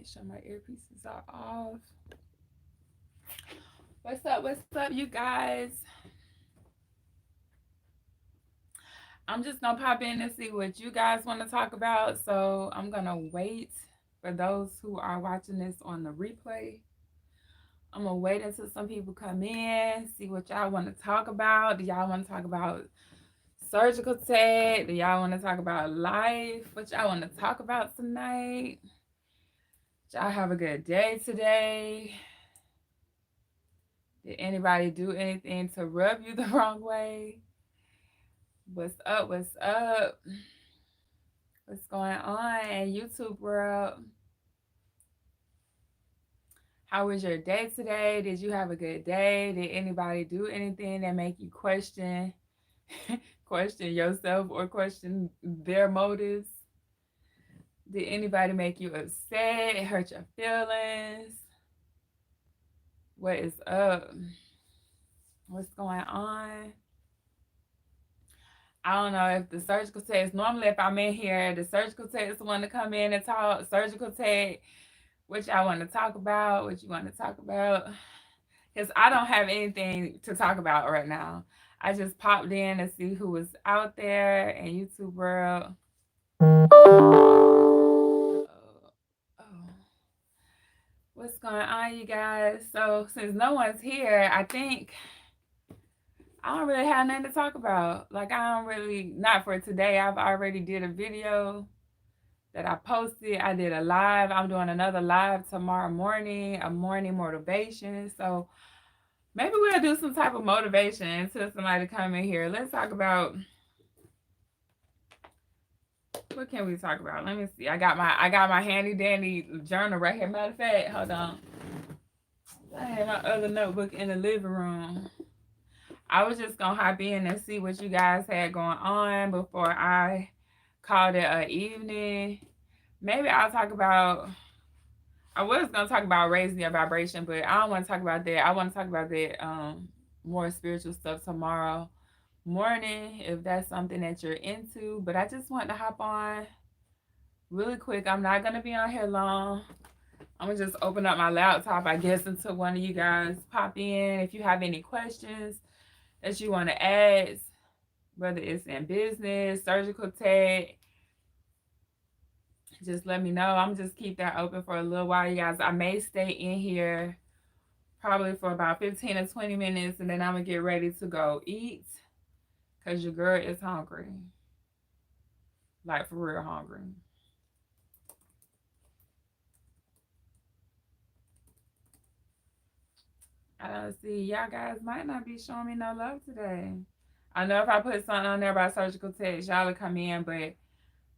Make sure my earpieces are off. What's up? What's up, you guys? I'm just gonna pop in and see what you guys want to talk about. So I'm gonna wait for those who are watching this on the replay. I'm gonna wait until some people come in, see what y'all want to talk about. Do y'all want to talk about surgical tech? Do y'all want to talk about life? What y'all want to talk about tonight? Y'all have a good day today. Did anybody do anything to rub you the wrong way? What's up? What's up? What's going on in YouTube world? How was your day today? Did you have a good day? Did anybody do anything that make you question question yourself or question their motives? Did anybody make you upset, hurt your feelings? What is up? What's going on? I don't know if the surgical tech, normally if I'm in here, the surgical tech is the one to come in and talk. Surgical tech, what y'all want to talk about, what you want to talk about. Because I don't have anything to talk about right now. I just popped in to see who was out there in YouTube world. Oh, oh. What's going on, you guys? So since no one's here, I think I don't really have nothing to talk about. Like, I don't really, not for today. I've already did a video that I posted. I did a live. I'm doing another live tomorrow morning, a morning motivation. So maybe we'll do some type of motivation until somebody come in here. Let's talk about, what can we talk about? Let me see. I got my handy dandy journal right here. Matter of fact, hold on. I had my other notebook in the living room. I was just gonna hop in and see what you guys had going on before I called it an evening. Maybe I'll talk about, I was gonna talk about raising your vibration, but I don't want to talk about that. I want to talk about that more spiritual stuff tomorrow morning if that's something that you're into. But I just want to hop on really quick. I'm not gonna be on here long. I'm gonna just open up my laptop, I guess, until one of you guys pop in. If you have any questions that you want to ask, whether it's in business, surgical tech, just let me know. I'm just keep that open for a little while, you guys. I may stay in here probably for about 15 or 20 minutes, and then I'm gonna get ready to go eat because your girl is hungry. Like, for real hungry. I don't see, y'all guys might not be showing me no love today. I know if I put something on there about surgical tech, y'all will come in, but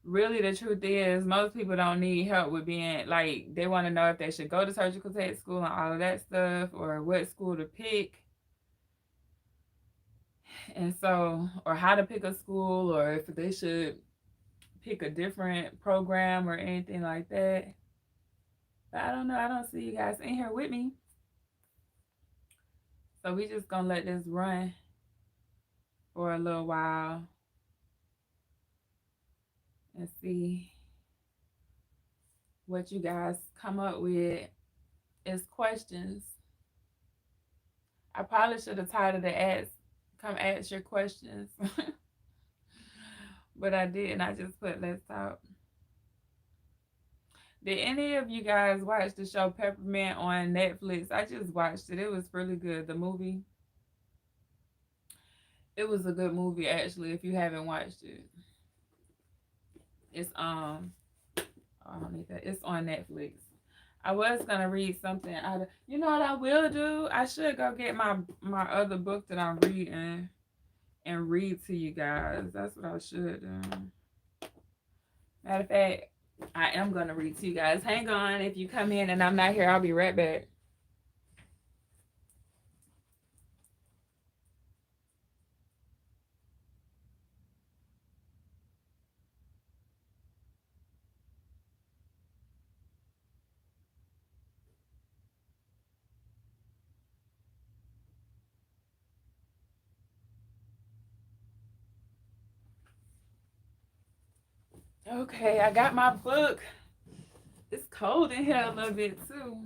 really the truth is most people don't need help with being, like, they want to know if they should go to surgical tech school and all of that stuff, or what school to pick. And so, or how to pick a school, or if they should pick a different program or anything like that. But I don't know. I don't see you guys in here with me. So we just gonna let this run for a little while and see what you guys come up with as questions. I probably should have titled the ads, come ask your questions. But I didn't. I just put let's talk. Did any of you guys watch the show Peppermint on Netflix? I just watched it. It was really good. The movie. It was a good movie, actually, if you haven't watched it. It's I don't need that. It's on Netflix. I was gonna read something out of, you know what I will do? I should go get my other book that I'm reading and read to you guys. That's what I should do. Matter of fact, I am gonna read to you guys. Hang on. If you come in and I'm not here, I'll be right back. Okay, I got my book. It's cold in here a little bit too.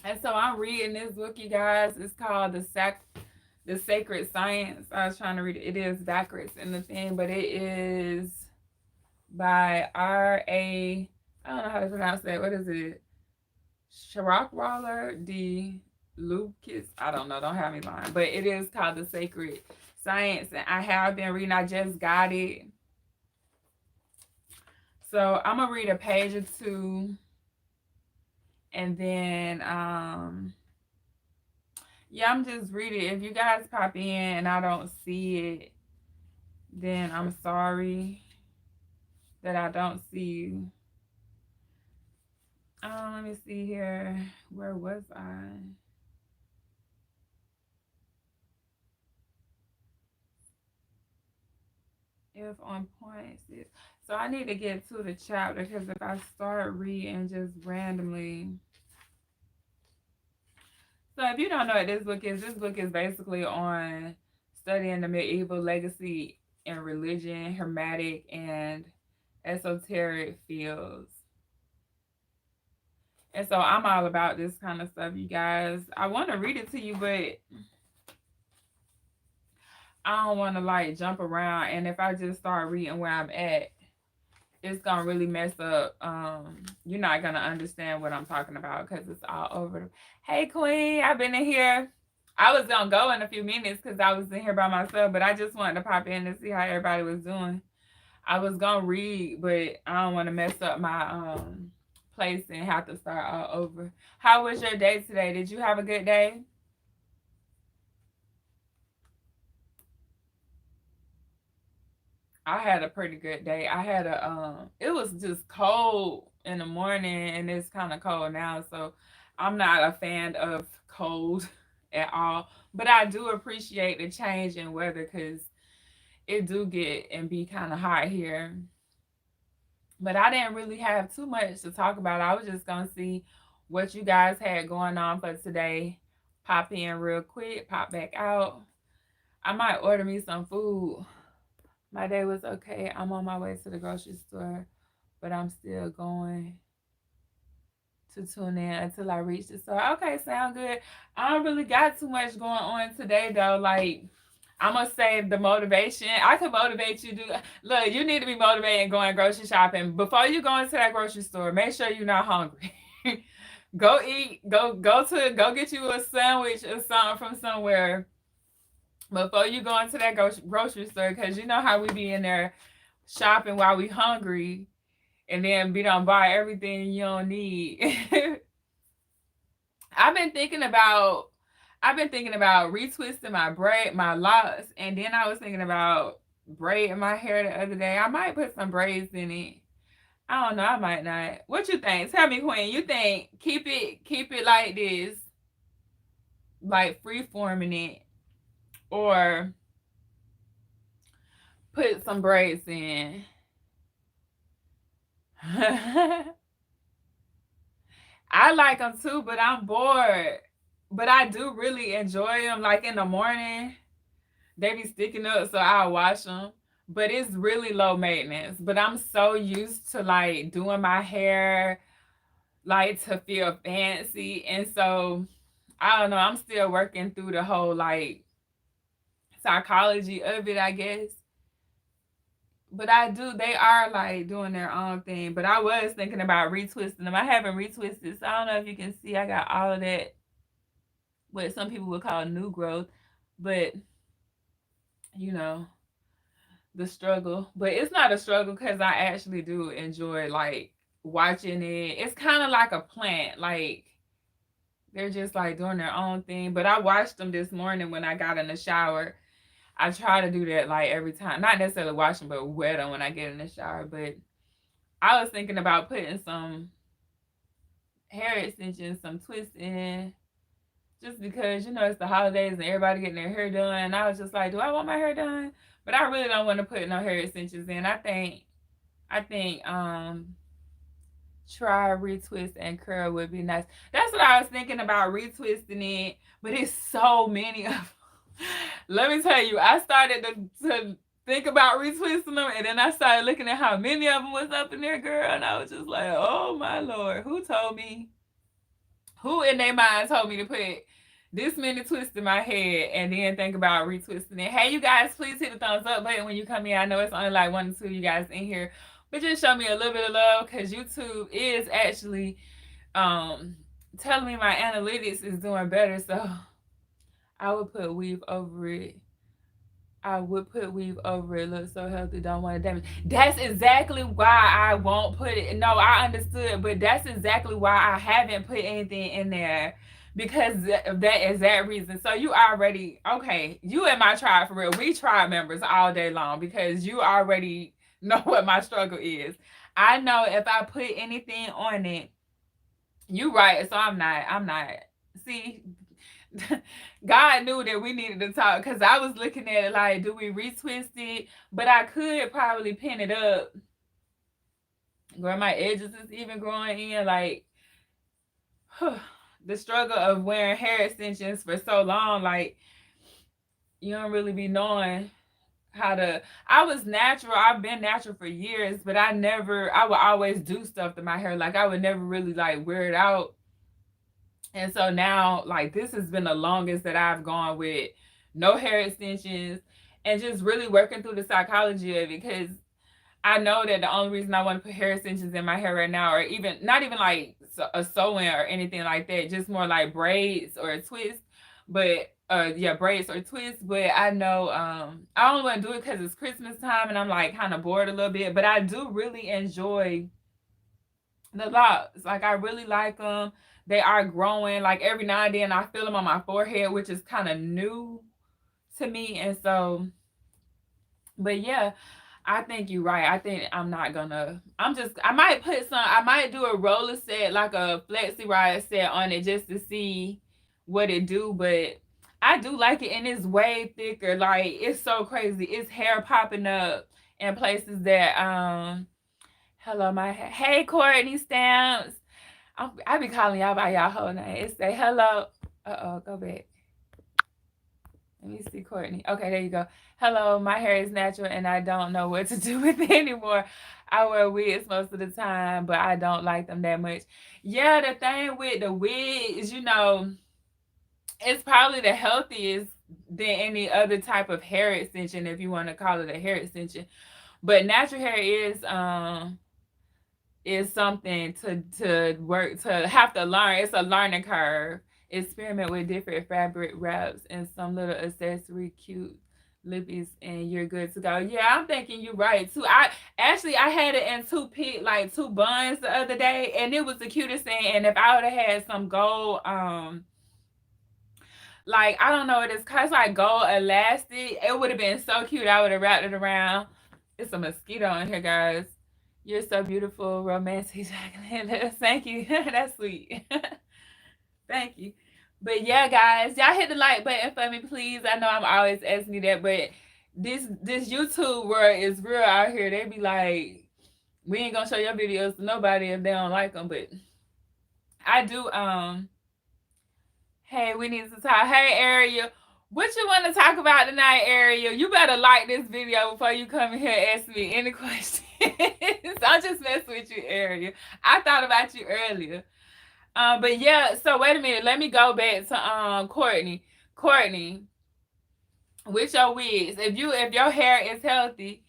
And so I'm reading this book, you guys. It's called The Sacred Science. I was trying to read it. It is backwards in the thing, but it is by R.A. I don't know how to pronounce that. What is it? Sharakwala D. Lucas. I don't know. Don't have me lying. But it is called The Sacred Science. And I have been reading. I just got it. So I'm going to read a page or two. And then, yeah, I'm just reading. If you guys pop in and I don't see it, then I'm sorry that I don't see you. Let me see here. Where was I? If on point is. So I need to get to the chapter because if I start reading just randomly. So if you don't know what this book is basically on studying the medieval legacy in religion, hermetic, and esoteric fields. And so I'm all about this kind of stuff, you guys. I want to read it to you, but I don't want to like jump around. And if I just start reading where I'm at, it's gonna really mess up. You're not gonna understand what I'm talking about because it's all over. Hey, Queen, I've been in here. I was gonna go in a few minutes because I was in here by myself, but I just wanted to pop in and see how everybody was doing. I was gonna read, but I don't want to mess up my place and have to start all over. How was your day today? Did you have a good day? I had a pretty good day. I had it was just cold in the morning and it's kind of cold now, so I'm not a fan of cold at all. But I do appreciate the change in weather because it do get and be kind of hot here. But I didn't really have too much to talk about. I was just gonna see what you guys had going on for today. Pop in real quick, pop back out. I might order me some food. My day was okay. I'm on my way to the grocery store, but I'm still going to tune in until I reach the store. Okay, sound good. I don't really got too much going on today though. Like I'm gonna save the motivation. I can motivate you. Look, you need to be motivated going grocery shopping before you go into that grocery store. Make sure you're not hungry. Go eat. Go get you a sandwich or something from somewhere before you go into that grocery store, because you know how we be in there shopping while we hungry, and then we don't buy everything you don't need. I've been thinking about retwisting my locks, and then I was thinking about braiding my hair the other day. I might put some braids in it. I don't know. I might not. What you think? Tell me, Queen. You think keep it like this, like free forming it, or put some braids in? I like them too, but I'm bored. But I do really enjoy them. Like in the morning, they be sticking up, so I'll wash them. But it's really low maintenance. But I'm so used to like doing my hair, like to feel fancy. And so I don't know. I'm still working through the whole like psychology of it, I guess. But they are like doing their own thing. But I was thinking about retwisting them. I haven't retwisted, so I don't know if you can see I got all of that, what some people would call new growth. But you know, the struggle. But it's not a struggle because I actually do enjoy like watching it. It's kind of like a plant. Like they're just like doing their own thing. But I watched them this morning when I got in the shower. I try to do that like every time. Not necessarily wash them, but wet them when I get in the shower. But I was thinking about putting some hair extensions, some twists in, just because, you know, it's the holidays and everybody getting their hair done. And I was just like, do I want my hair done? But I really don't want to put no hair extensions in. I think try retwist and curl would be nice. That's what I was thinking about, retwisting it, but it's so many of them. Let me tell you, I started to think about retwisting them, and then I started looking at how many of them was up in there, girl, and I was just like, oh my Lord, who told me? Who in their mind told me to put this many twists in my head and then think about retwisting it? Hey, you guys, please hit the thumbs up button when you come in. I know it's only like 1 or 2 of you guys in here, but just show me a little bit of love, because YouTube is actually telling me my analytics is doing better. So I would put weave over it. I would put weave over it. Looks so healthy, don't want to damage. That's exactly why I won't put it. No, I understood, but that's exactly why I haven't put anything in there, because of that exact reason. So you already, okay, you in my tribe for real. We tribe members all day long, because you already know what my struggle is. I know if I put anything on it, you right. So I'm not. See, God knew that we needed to talk, because I was looking at it like, do we retwist it? But I could probably pin it up. Girl, my edges is even growing in. Like, the struggle of wearing hair extensions for so long, like, you don't really be knowing how to. I was natural. I've been natural for years, but I would always do stuff to my hair. Like, I would never really like wear it out. And so now, like, this has been the longest that I've gone with no hair extensions, and just really working through the psychology of it, because I know that the only reason I want to put hair extensions in my hair right now, or even not even like a sew-in or anything like that, just more like braids or a twist, but yeah, braids or twists. But I know I only want to do it because it's Christmas time and I'm like kind of bored a little bit, but I do really enjoy the locks. Like, I really like them. They are growing. Like, every now and then I feel them on my forehead, which is kind of new to me. And so, but yeah, I think you're right. I think I might do a roller set, like a flexi ride set on it, just to see what it do. But I do like it, and it's way thicker. Like, it's so crazy. It's hair popping up in places that hello, hey, Courtney Stamps. I be calling y'all by y'all whole name. It say hello. Go back. Let me see, Courtney. Okay, there you go. Hello, my hair is natural and I don't know what to do with it anymore. I wear wigs most of the time, but I don't like them that much. Yeah, the thing with the wigs, it's probably the healthiest than any other type of hair extension, if you want to call it a hair extension. But natural hair is something to work, to have to learn. It's a learning curve. Experiment with different fabric wraps and some little accessory, cute lippies, and you're good to go. Yeah, I'm thinking you're right too. I had it in two buns the other day, and it was the cutest thing. And if I would have had some gold, like, I don't know, it's like gold elastic, it would have been so cute. I would have wrapped it around. It's a mosquito in here, guys. You're so beautiful, romantic, Jacqueline. Thank you. That's sweet. Thank you. But yeah, guys, y'all hit the like button for me, please. I know I'm always asking you that, but this YouTube world is real out here. They be like, we ain't gonna show your videos to nobody if they don't like them. But I do. Hey, we need to talk. Hey, Ariel, what you want to talk about tonight, Ariel? You better like this video before you come in here and ask me any questions. I'm just messing with you, Ariel. I thought about you earlier. But yeah, so wait a minute. Let me go back to Courtney. Courtney, with your wigs, if your hair is healthy,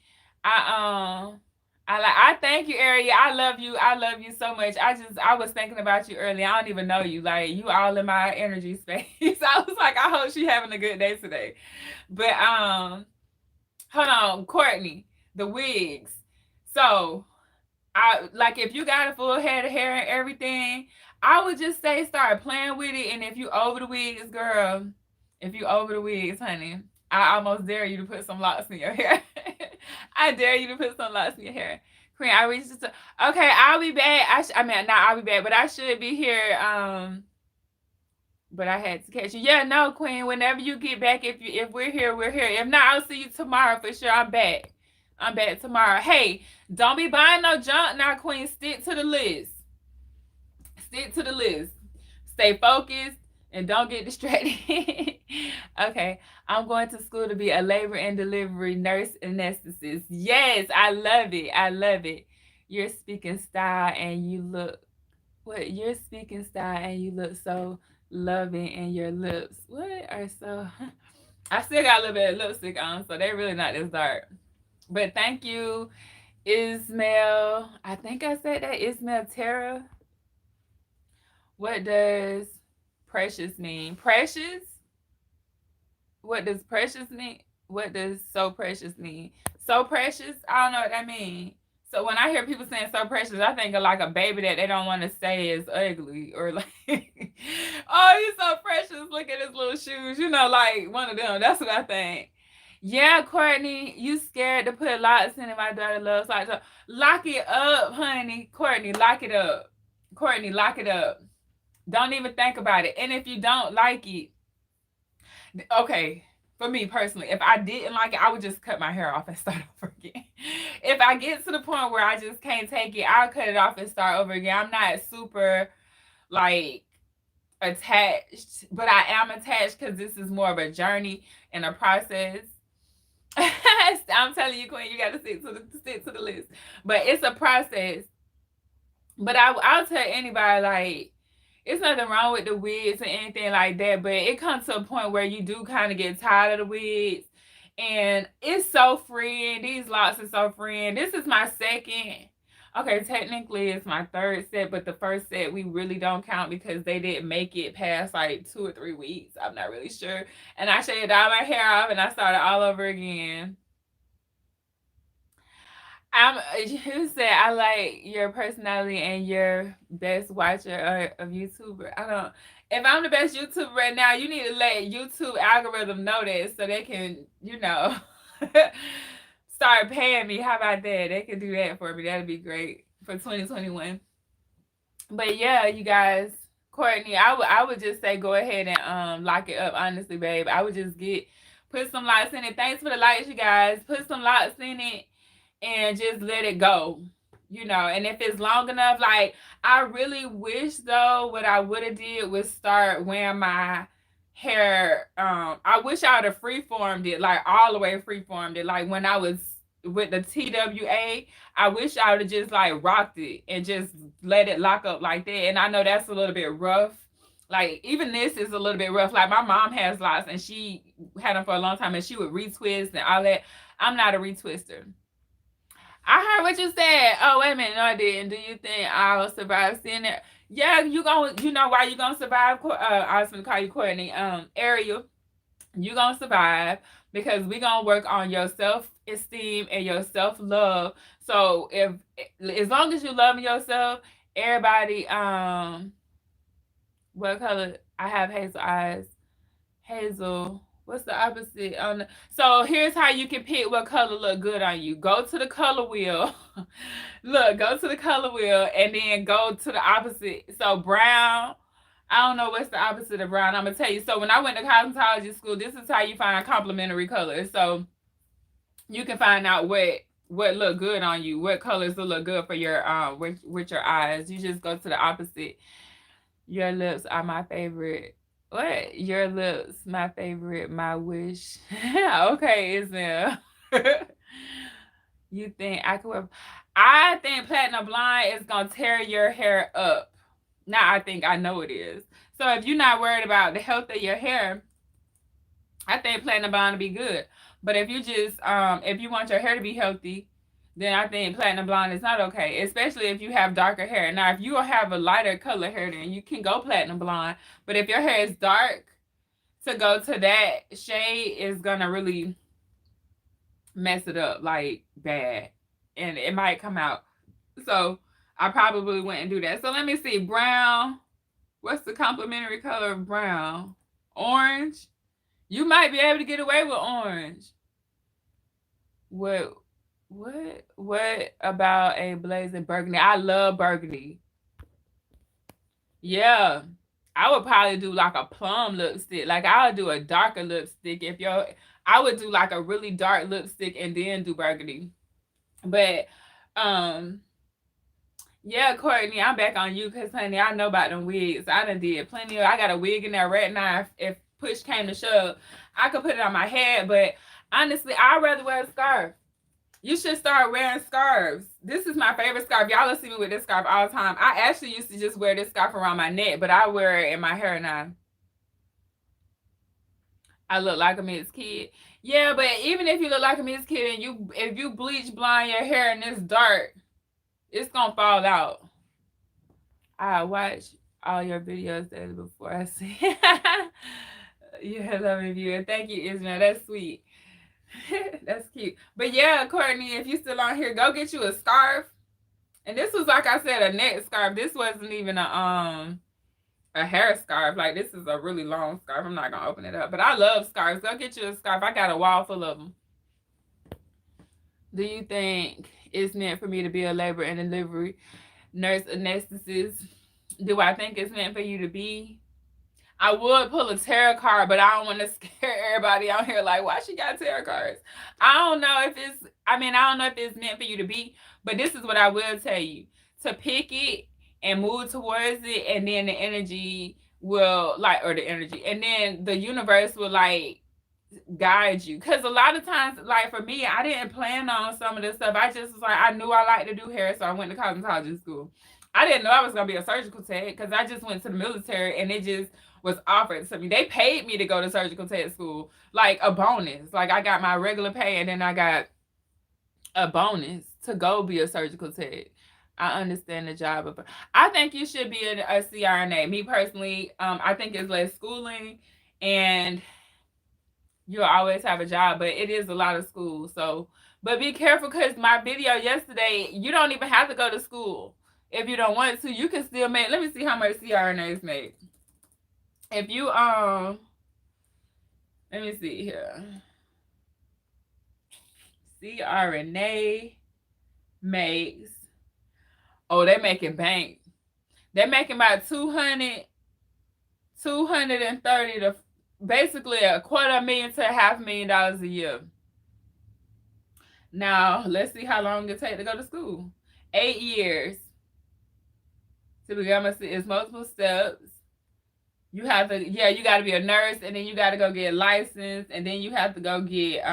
I thank you, Ariel. I love you. I love you so much. I was thinking about you earlier. I don't even know you. Like, you all in my energy space. I was like, I hope she's having a good day today. But hold on, Courtney, the wigs. So if you got a full head of hair and everything, I would just say start playing with it. And if you over the wigs, girl, honey, I almost dare you to put some locks in your hair. I dare you to put some locks in your hair. Queen, I reached to. Okay, I'll be back. I'll be back, but I should be here. But I had to catch you. Yeah, no, Queen. Whenever you get back, if we're here, we're here. If not, I'll see you tomorrow for sure. I'm back tomorrow. Hey, don't be buying no junk now, Queen. Stick to the list. Stay focused. And don't get distracted. Okay. I'm going to school to be a labor and delivery nurse anesthetist. Yes, I love it. I love it. Your speaking style and you look what your speaking style and you look so loving and your lips. What are so I still got a little bit of lipstick on, so they really not this dark. But thank you, Ismail. I think I said that. Ismail Tara. What does precious mean? Precious? What does precious mean? What does so precious mean? So precious? I don't know what that means. So when I hear people saying so precious, I think of like a baby that they don't want to say is ugly or like, oh, he's so precious. Look at his little shoes. You know, like one of them. That's what I think. Yeah, Courtney, you scared to put locks in it. My daughter loves locks. So lock it up, honey. Courtney, lock it up. Courtney, lock it up. Don't even think about it. And if you don't like it, okay, for me personally, if I didn't like it, I would just cut my hair off and start over again. If I get to the point where I just can't take it, I'll cut it off and start over again. I'm not super like attached, but I am attached because this is more of a journey and a process. I'm telling you, Queen, you got to stick to the list. But it's a process. But I'll tell anybody like it's nothing wrong with the wigs or anything like that, but it comes to a point where you do kind of get tired of the wigs. And it's so freeing. These locks are so freeing. This is my second. Okay, technically it's my third set, but the first set we really don't count because they didn't make it past like 2 or 3 weeks. I'm not really sure. And I shaved all my hair off and I started all over again. You said I like your personality and your best watcher of YouTuber. I don't. If I'm the best YouTuber right now, you need to let YouTube algorithm know that so they can, start paying me. How about that? They can do that for me. That'd be great for 2021. But yeah, you guys, Courtney, I would just say go ahead and lock it up. Honestly, babe, I would just put some locks in it. Thanks for the likes, you guys. Put some locks in it and just let it go. And if it's long enough, like I really wish though what I would have did was start wearing my hair. I wish I would have freeformed it, like all the way freeformed it. Like when I was with the TWA, I wish I would have just like rocked it and just let it lock up like that. And I know that's a little bit rough. Like even this is a little bit rough. Like my mom has locks and she had them for a long time and she would retwist and all that. I'm not a retwister. I heard what you said. Oh, wait a minute. No, I didn't. Do you think I'll survive seeing it? Yeah, you know why you gonna survive? I was gonna call you Courtney. Ariel, you gonna survive because we gonna work on your self-esteem and your self-love. So as long as you love yourself, everybody, what color? I have hazel eyes. Hazel. What's the opposite on so here's how you can pick what color look good on you. Go to the color wheel. Go to the color wheel and then go to the opposite. So brown, I don't know what's the opposite of brown. I'm gonna tell you. So when I went to cosmetology school, this is how you find complementary colors. So you can find out what look good on you, what colors will look good for your with your eyes. You just go to the opposite. Your lips are my favorite. What? Your lips, my favorite, my wish. Okay, Ismail. You think I could wear? I think platinum blonde is gonna tear your hair up. Now I know it is. So if you're not worried about the health of your hair, I think platinum blonde will be good. But if you just if you want your hair to be healthy, then I think platinum blonde is not okay, especially if you have darker hair. Now, if you have a lighter color hair, then you can go platinum blonde. But if your hair is dark, to go to that shade is gonna really mess it up like bad, and it might come out. So I probably wouldn't do that. So let me see, brown. What's the complementary color of brown? Orange. You might be able to get away with orange. What about a blazing burgundy? I love burgundy. Yeah. I would probably do like a plum lipstick. Like I would do a darker lipstick I would do like a really dark lipstick and then do burgundy. But Yeah, Courtney, I'm back on you because, honey, I know about them wigs. I done did plenty of. I got a wig in there right now. If push came to shove, I could put it on my head. But honestly, I'd rather wear a scarf. You should start wearing scarves. This is my favorite scarf. Y'all will see me with this scarf all the time. I actually used to just wear this scarf around my neck, but I wear it in my hair now. I look like a mixed kid. Yeah, but even if you look like a mixed kid and if you bleach blonde your hair and it's dark, it's gonna fall out. I watch all your videos daily before I see. You have loving viewer. Thank you, Ismail. That's sweet. That's cute. But yeah, Courtney, if you still on here, go get you a scarf. And this was, like I said, a neck scarf. This wasn't even a hair scarf. Like, this is a really long scarf. I'm not gonna open it up, but I love scarves. Go get you a scarf. I got a wall full of them. Do you think it's meant for me to be a labor and delivery nurse anesthetist? Do I think it's meant for you to be? I would pull a tarot card, but I don't want to scare everybody out here like, why she got tarot cards? I don't know if it's meant for you to be, but this is what I will tell you. To pick it and move towards it, and then the energy will and then the universe will guide you. Because a lot of times, like for me, I didn't plan on some of this stuff. I just was like, I knew I liked to do hair, so I went to cosmetology school. I didn't know I was gonna be a surgical tech because I just went to the military and it just was offered to me. They paid me to go to surgical tech school, like a bonus. Like I got my regular pay and then I got a bonus to go be a surgical tech. I understand the job of. I think you should be a CRNA. Me personally, I think it's less schooling, and you'll always have a job, but it is a lot of school. So, but be careful because my video yesterday, you don't even have to go to school if you don't want to. You can still make. Let me see how much CRNAs make. If you let me see here. CRNA makes. Oh, they're making bank. They're making about 230 to basically $250,000 to $500,000 a year. Now, let's see how long it takes to go to school. 8 years. To become it's multiple steps. You have to, you got to be a nurse, and then you got to go get licensed, and then you have to go get,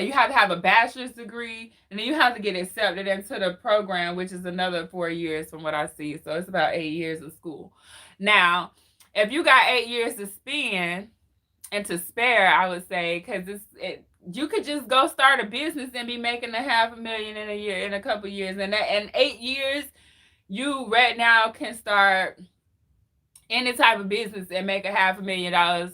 you have to have a bachelor's degree, and then you have to get accepted into the program, which is another 4 years from what I see. So it's about 8 years of school. Now, if you got 8 years to spend and to spare, I would say, because you could just go start a business and be making $500,000 in a year, in a couple years, and that in 8 years, you right now can start any type of business and make $500,000.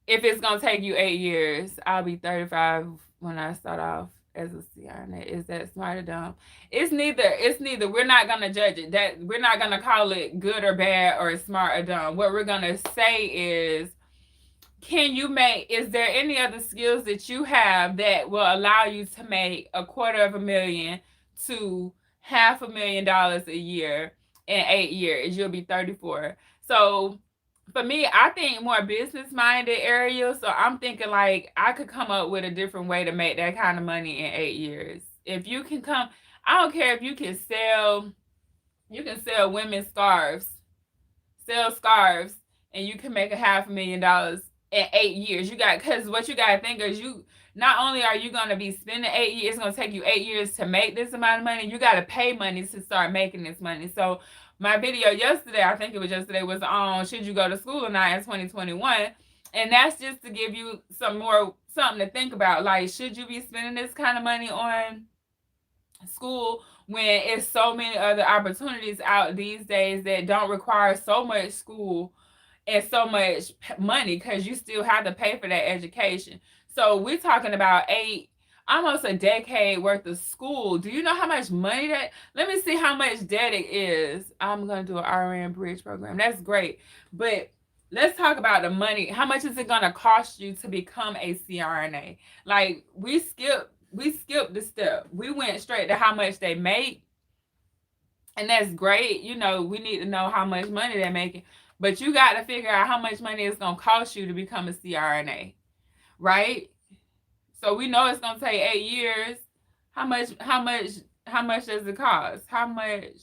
If it's gonna take you 8 years, I'll be 35 when I start off as a CRNA. Is that smart or dumb? It's neither. We're not gonna judge it. That we're not gonna call it good or bad or smart or dumb. What we're gonna say is, is there any other skills that you have that will allow you to make $250,000 to $500,000 a year in 8 years? You'll be 34. So for me, I think more business-minded area. So I'm thinking like I could come up with a different way to make that kind of money in 8 years. If you can I don't care if you can sell women's scarves, and you can make $500,000 in 8 years. Because what you got to think is not only are you going to be spending 8 years, it's going to take you 8 years to make this amount of money. You got to pay money to start making this money. So my video yesterday, I think it was yesterday, was on should you go to school or not in 2021. And that's just to give you something to think about. Like, should you be spending this kind of money on school when it's so many other opportunities out these days that don't require so much school and so much money, because you still have to pay for that education. So we're talking about almost a decade worth of school. Do you know how much money let me see how much debt it is. I'm going to do an RN bridge program. That's great. But let's talk about the money. How much is it going to cost you to become a CRNA? Like, we skipped the step. We went straight to how much they make. And that's great. We need to know how much money they're making. But you got to figure out how much money it's going to cost you to become a CRNA, right? So we know it's going to take 8 years. How much How much does it cost? How much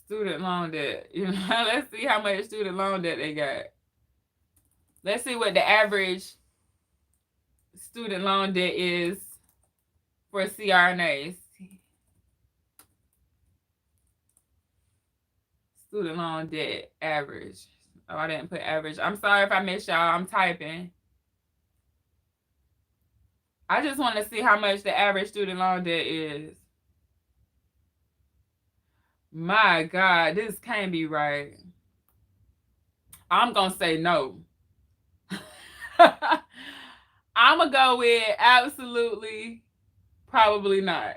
student loan debt? You know, let's see how much student loan debt they got. Let's see what the average student loan debt is for CRNAs. Student loan debt average. Oh, I didn't put average. I'm sorry if I missed y'all. I'm typing. I just want to see how much the average student loan debt is. My God, this can't be right. I'm going to say no. I'm going to go with absolutely, probably not.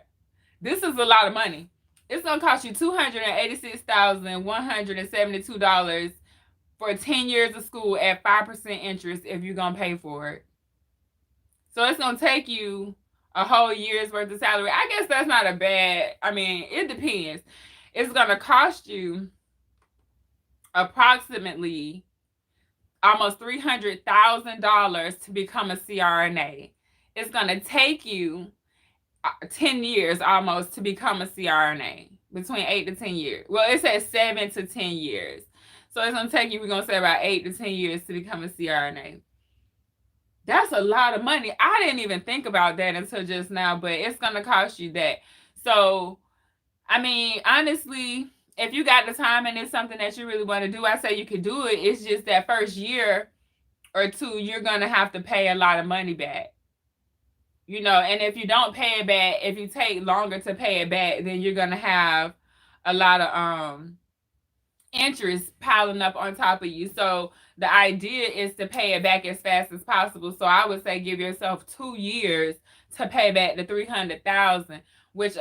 This is a lot of money. It's going to cost you $286,172 for 10 years of school at 5% interest if you're going to pay for it. So it's going to take you a whole year's worth of salary. I guess that's not a bad, I mean, it depends. It's going to cost you approximately almost $300,000 to become a CRNA. It's going to take you 10 years almost to become a CRNA, between 8 to 10 years. Well, it says 7 to 10 years. So it's going to take you, we're going to say about 8 to 10 years to become a CRNA. That's a lot of money. I didn't even think about that until just now, but it's going to cost you that. So, I mean, honestly, if you got the time and it's something that you really want to do, I say you could do it. It's just that first year or two, you're going to have to pay a lot of money back. You know, and if you don't pay it back, if you take longer to pay it back, then you're going to have a lot of interest piling up on top of you. So the idea is to pay it back as fast as possible. So I would say give yourself 2 years to pay back the $300,000, which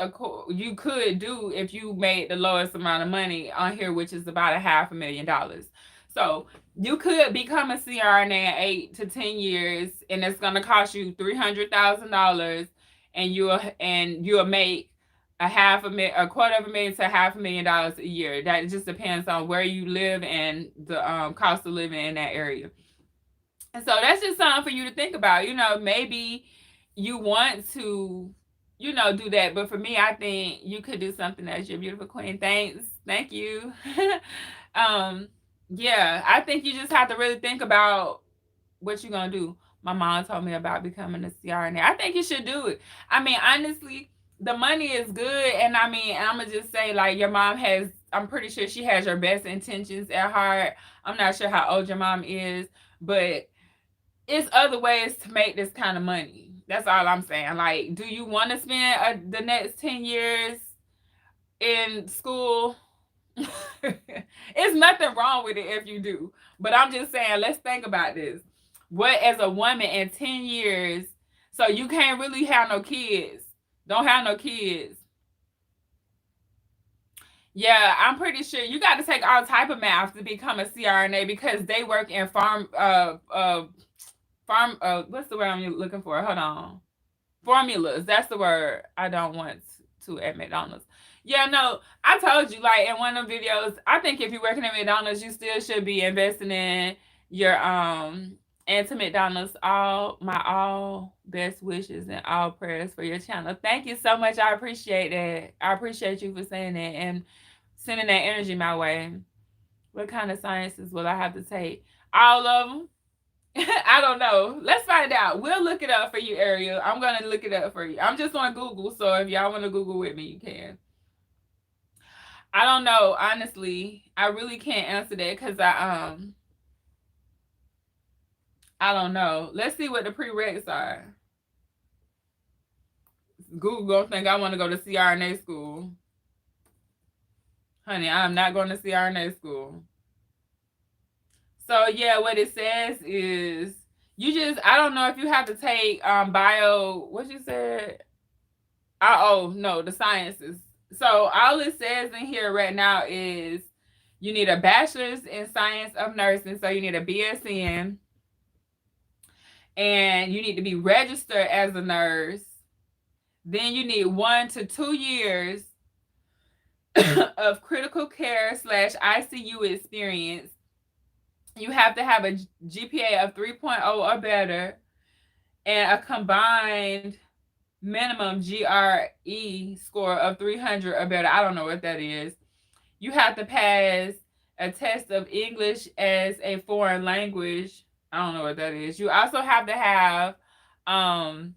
you could do if you made the lowest amount of money on here, which is about $500,000. So you could become a CRNA in 8 to 10 years, and it's going to cost you $300,000, and you'll make a $250,000 to $500,000 a year. That just depends on where you live and the cost of living in that area. And so that's just something for you to think about. You know, maybe you want to, you know, do that. But for me, I think you could do something as your beautiful queen. Thanks. Thank you. Yeah, I think you just have to really think about what you're going to do. My mom told me about becoming a CRNA. I think you should do it. I mean, honestly, the money is good. And I mean, I'm going to just say, like, your mom has, I'm pretty sure she has your best intentions at heart. I'm not sure how old your mom is, but it's other ways to make this kind of money. That's all I'm saying. Like, do you want to spend the next 10 years in school? It's nothing wrong with it if you do. But I'm just saying, let's think about this. What, as a woman, in 10 years, so you can't really have no kids. Don't have no kids. Yeah, I'm pretty sure you got to take all type of math to become a CRNA, because they work in what's the word I'm looking for? Hold on. Formulas. That's the word I don't want to at McDonald's. Yeah, no, I told you, like, in one of the videos, I think if you're working at McDonald's, you still should be investing in your into McDonald's. All best wishes and all prayers for your channel. Thank you so much. I appreciate that. I appreciate you for saying that and sending that energy my way. What kind of sciences will I have to take? All of them. I don't know. Let's find out. We'll look it up for you, Ariel. I'm going to look it up for you. I'm just on Google, so if y'all want to Google with me, you can. I don't know, honestly. I really can't answer that because I don't know. Let's see what the prereqs are. Google gonna think I want to go to CRNA school. Honey, I'm not going to CRNA school. So yeah, what it says is I don't know if you have to take bio, what you said? No, the sciences. So all it says in here right now is you need a bachelor's in science of nursing. So you need a BSN, and you need to be registered as a nurse. Then you need 1 to 2 years of critical care / ICU experience. You have to have a GPA of 3.0 or better, and a combined minimum GRE score of 300 or better. I don't know what that is. You have to pass a test of English as a foreign language. I don't know what that is. You also have to have um,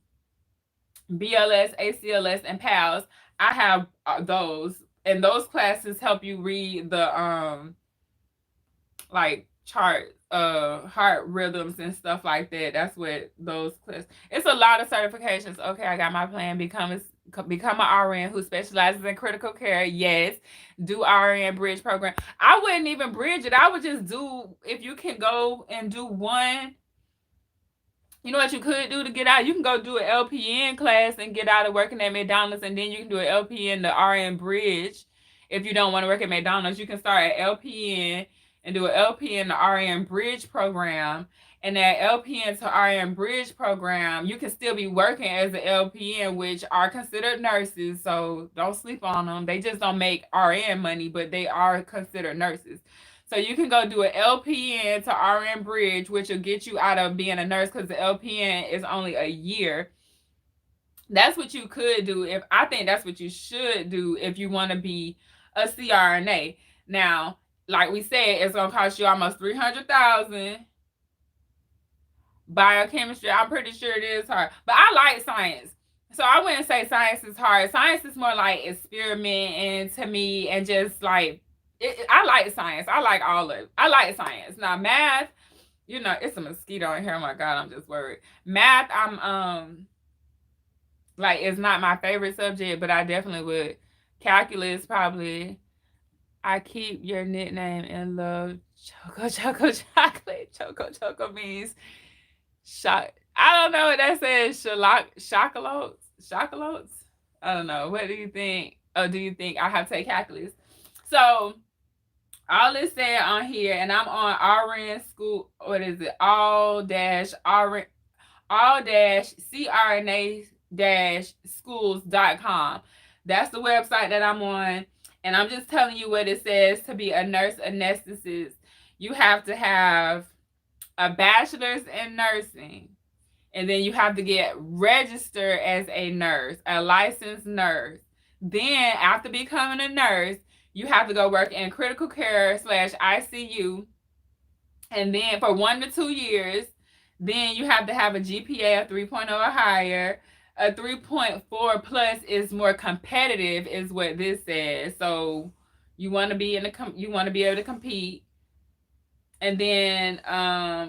BLS, ACLS, and PALS. I have those, and those classes help you read the like chart heart rhythms and stuff like that. That's what those classes. It's a lot of certifications. Okay, I got my plan. Become a RN who specializes in critical care. Yes, do RN bridge program. I wouldn't even bridge it. I would just do, if you can go and do one. You know what you could do to get out? You can go do an LPN class and get out of working at McDonald's, and then you can do an LPN to RN bridge. If you don't want to work at McDonald's, you can start at LPN and do an LPN to RN bridge program. And that LPN to RN bridge program, you can still be working as an LPN, which are considered nurses. So don't sleep on them. They just don't make RN money, but they are considered nurses. So you can go do an LPN to RN bridge, which will get you out of being a nurse, because the LPN is only a year. That's what you could do. If I think that's what you should do if you want to be a CRNA. Now, like we said, it's gonna cost you almost $300,000. Biochemistry, I'm pretty sure it is hard, but I like science. So I wouldn't say science is hard. Science is more like experimenting to me, and just like I like science. I like all of it. I like science. Now math, it's a mosquito in here. Oh my god, I'm just worried. Math, I'm like, it's not my favorite subject, but I definitely would. Calculus, probably. I keep your nickname in love. Choco chocolate. Choco means shock. I don't know what that says. Chocolotes. I don't know. What do you think? Oh, do you think I have to take calculus? So all is said on here, and I'm on RN school. What is it? All CRNA schools.com. That's the website that I'm on. And I'm just telling you what it says to be a nurse anesthetist. You have to have a bachelor's in nursing. And then you have to get registered as a nurse, a licensed nurse. Then after becoming a nurse, you have to go work in critical care / ICU. And then for 1 to 2 years, then you have to have a GPA of 3.0 or higher. A 3.4 plus is more competitive, is what this says. So you want to be you want to be able to compete. And then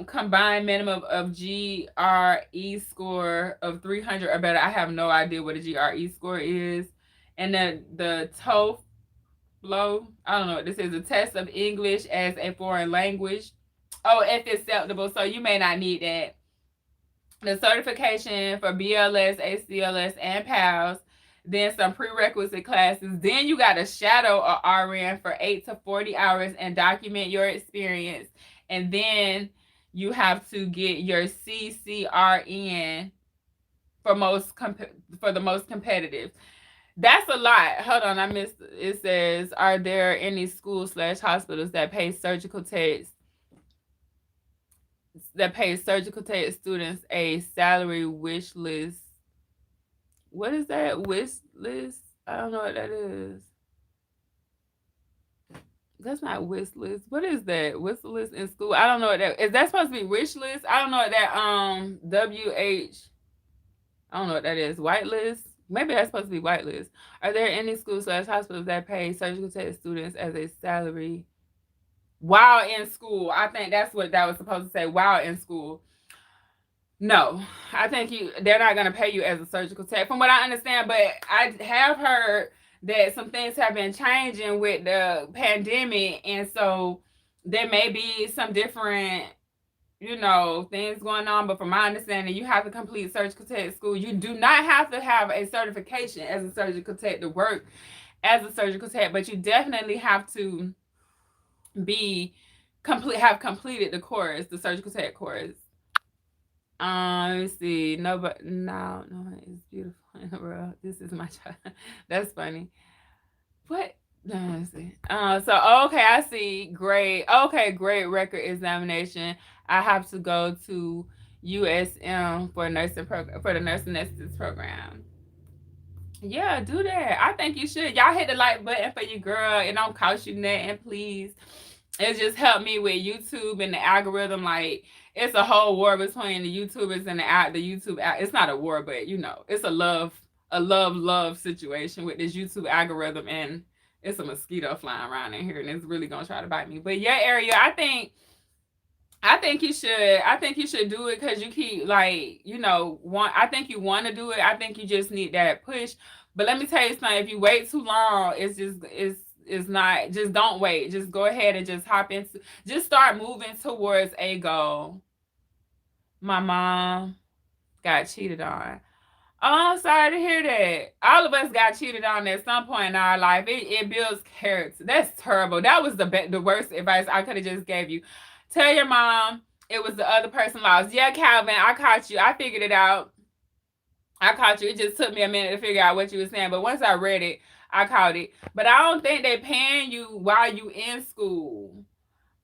combined minimum of GRE score of 300 or better. I have no idea what a GRE score is. And then the TOEFL, I don't know what this is, a test of English as a foreign language. Oh, if acceptable. So you may not need that. The certification for BLS, ACLS, and PALS. Then some prerequisite classes. Then you got to shadow a RN for 8 to 40 hours and document your experience. And then you have to get your CCRN for the most competitive. That's a lot. Hold on, I missed. It says, are there any schools / hospitals that pay surgical techs students a salary wish list? What is that? Wish list? I don't know what that is. That's not wish list. What is that? Wish list in school? I don't know what that is. That supposed to be wish list? I don't know what that WH. I don't know what that is. White list? Maybe that's supposed to be white list. Are there any schools / hospitals that pay surgical tech students as a salary while in school? I think that's what that was supposed to say, while in school. No, I think they're not going to pay you as a surgical tech, from what I understand. But I have heard that some things have been changing with the pandemic, and so there may be some different, things going on. But from my understanding, you have to complete surgical tech school. You do not have to have a certification as a surgical tech to work as a surgical tech, but you definitely have to have completed the course, the surgical tech course. Let me see. No, it's beautiful in the world. This is my child. That's funny. What? No, let's see. Okay, I see. Great. Okay, great record examination. I have to go to USM for the nurse anesthetist program. Yeah, do that. I think you should. Y'all hit the like button for your girl. It don't cost you nothing, please. It just helped me with YouTube and the algorithm. Like, it's a whole war between the YouTubers and the YouTube. It's not a war, but it's a love situation with this YouTube algorithm, and it's a mosquito flying around in here, and it's really gonna try to bite me. But yeah, Ariel, I think you should. I think you should do it because you keep like want. I think you want to do it. I think you just need that push. But let me tell you something. If you wait too long, it's not. Just don't wait. Just go ahead and just hop into. Just start moving towards a goal. My mom got cheated on. Oh, I'm sorry to hear that. All of us got cheated on at some point in our life. It builds character. That's terrible. That was the worst advice I could have just gave you. Tell your mom it was the other person lost. Yeah, Calvin, I caught you. I figured it out. I caught you. It just took me a minute to figure out what you were saying, but once I read it, I caught it. But I don't think they paying you while you in school.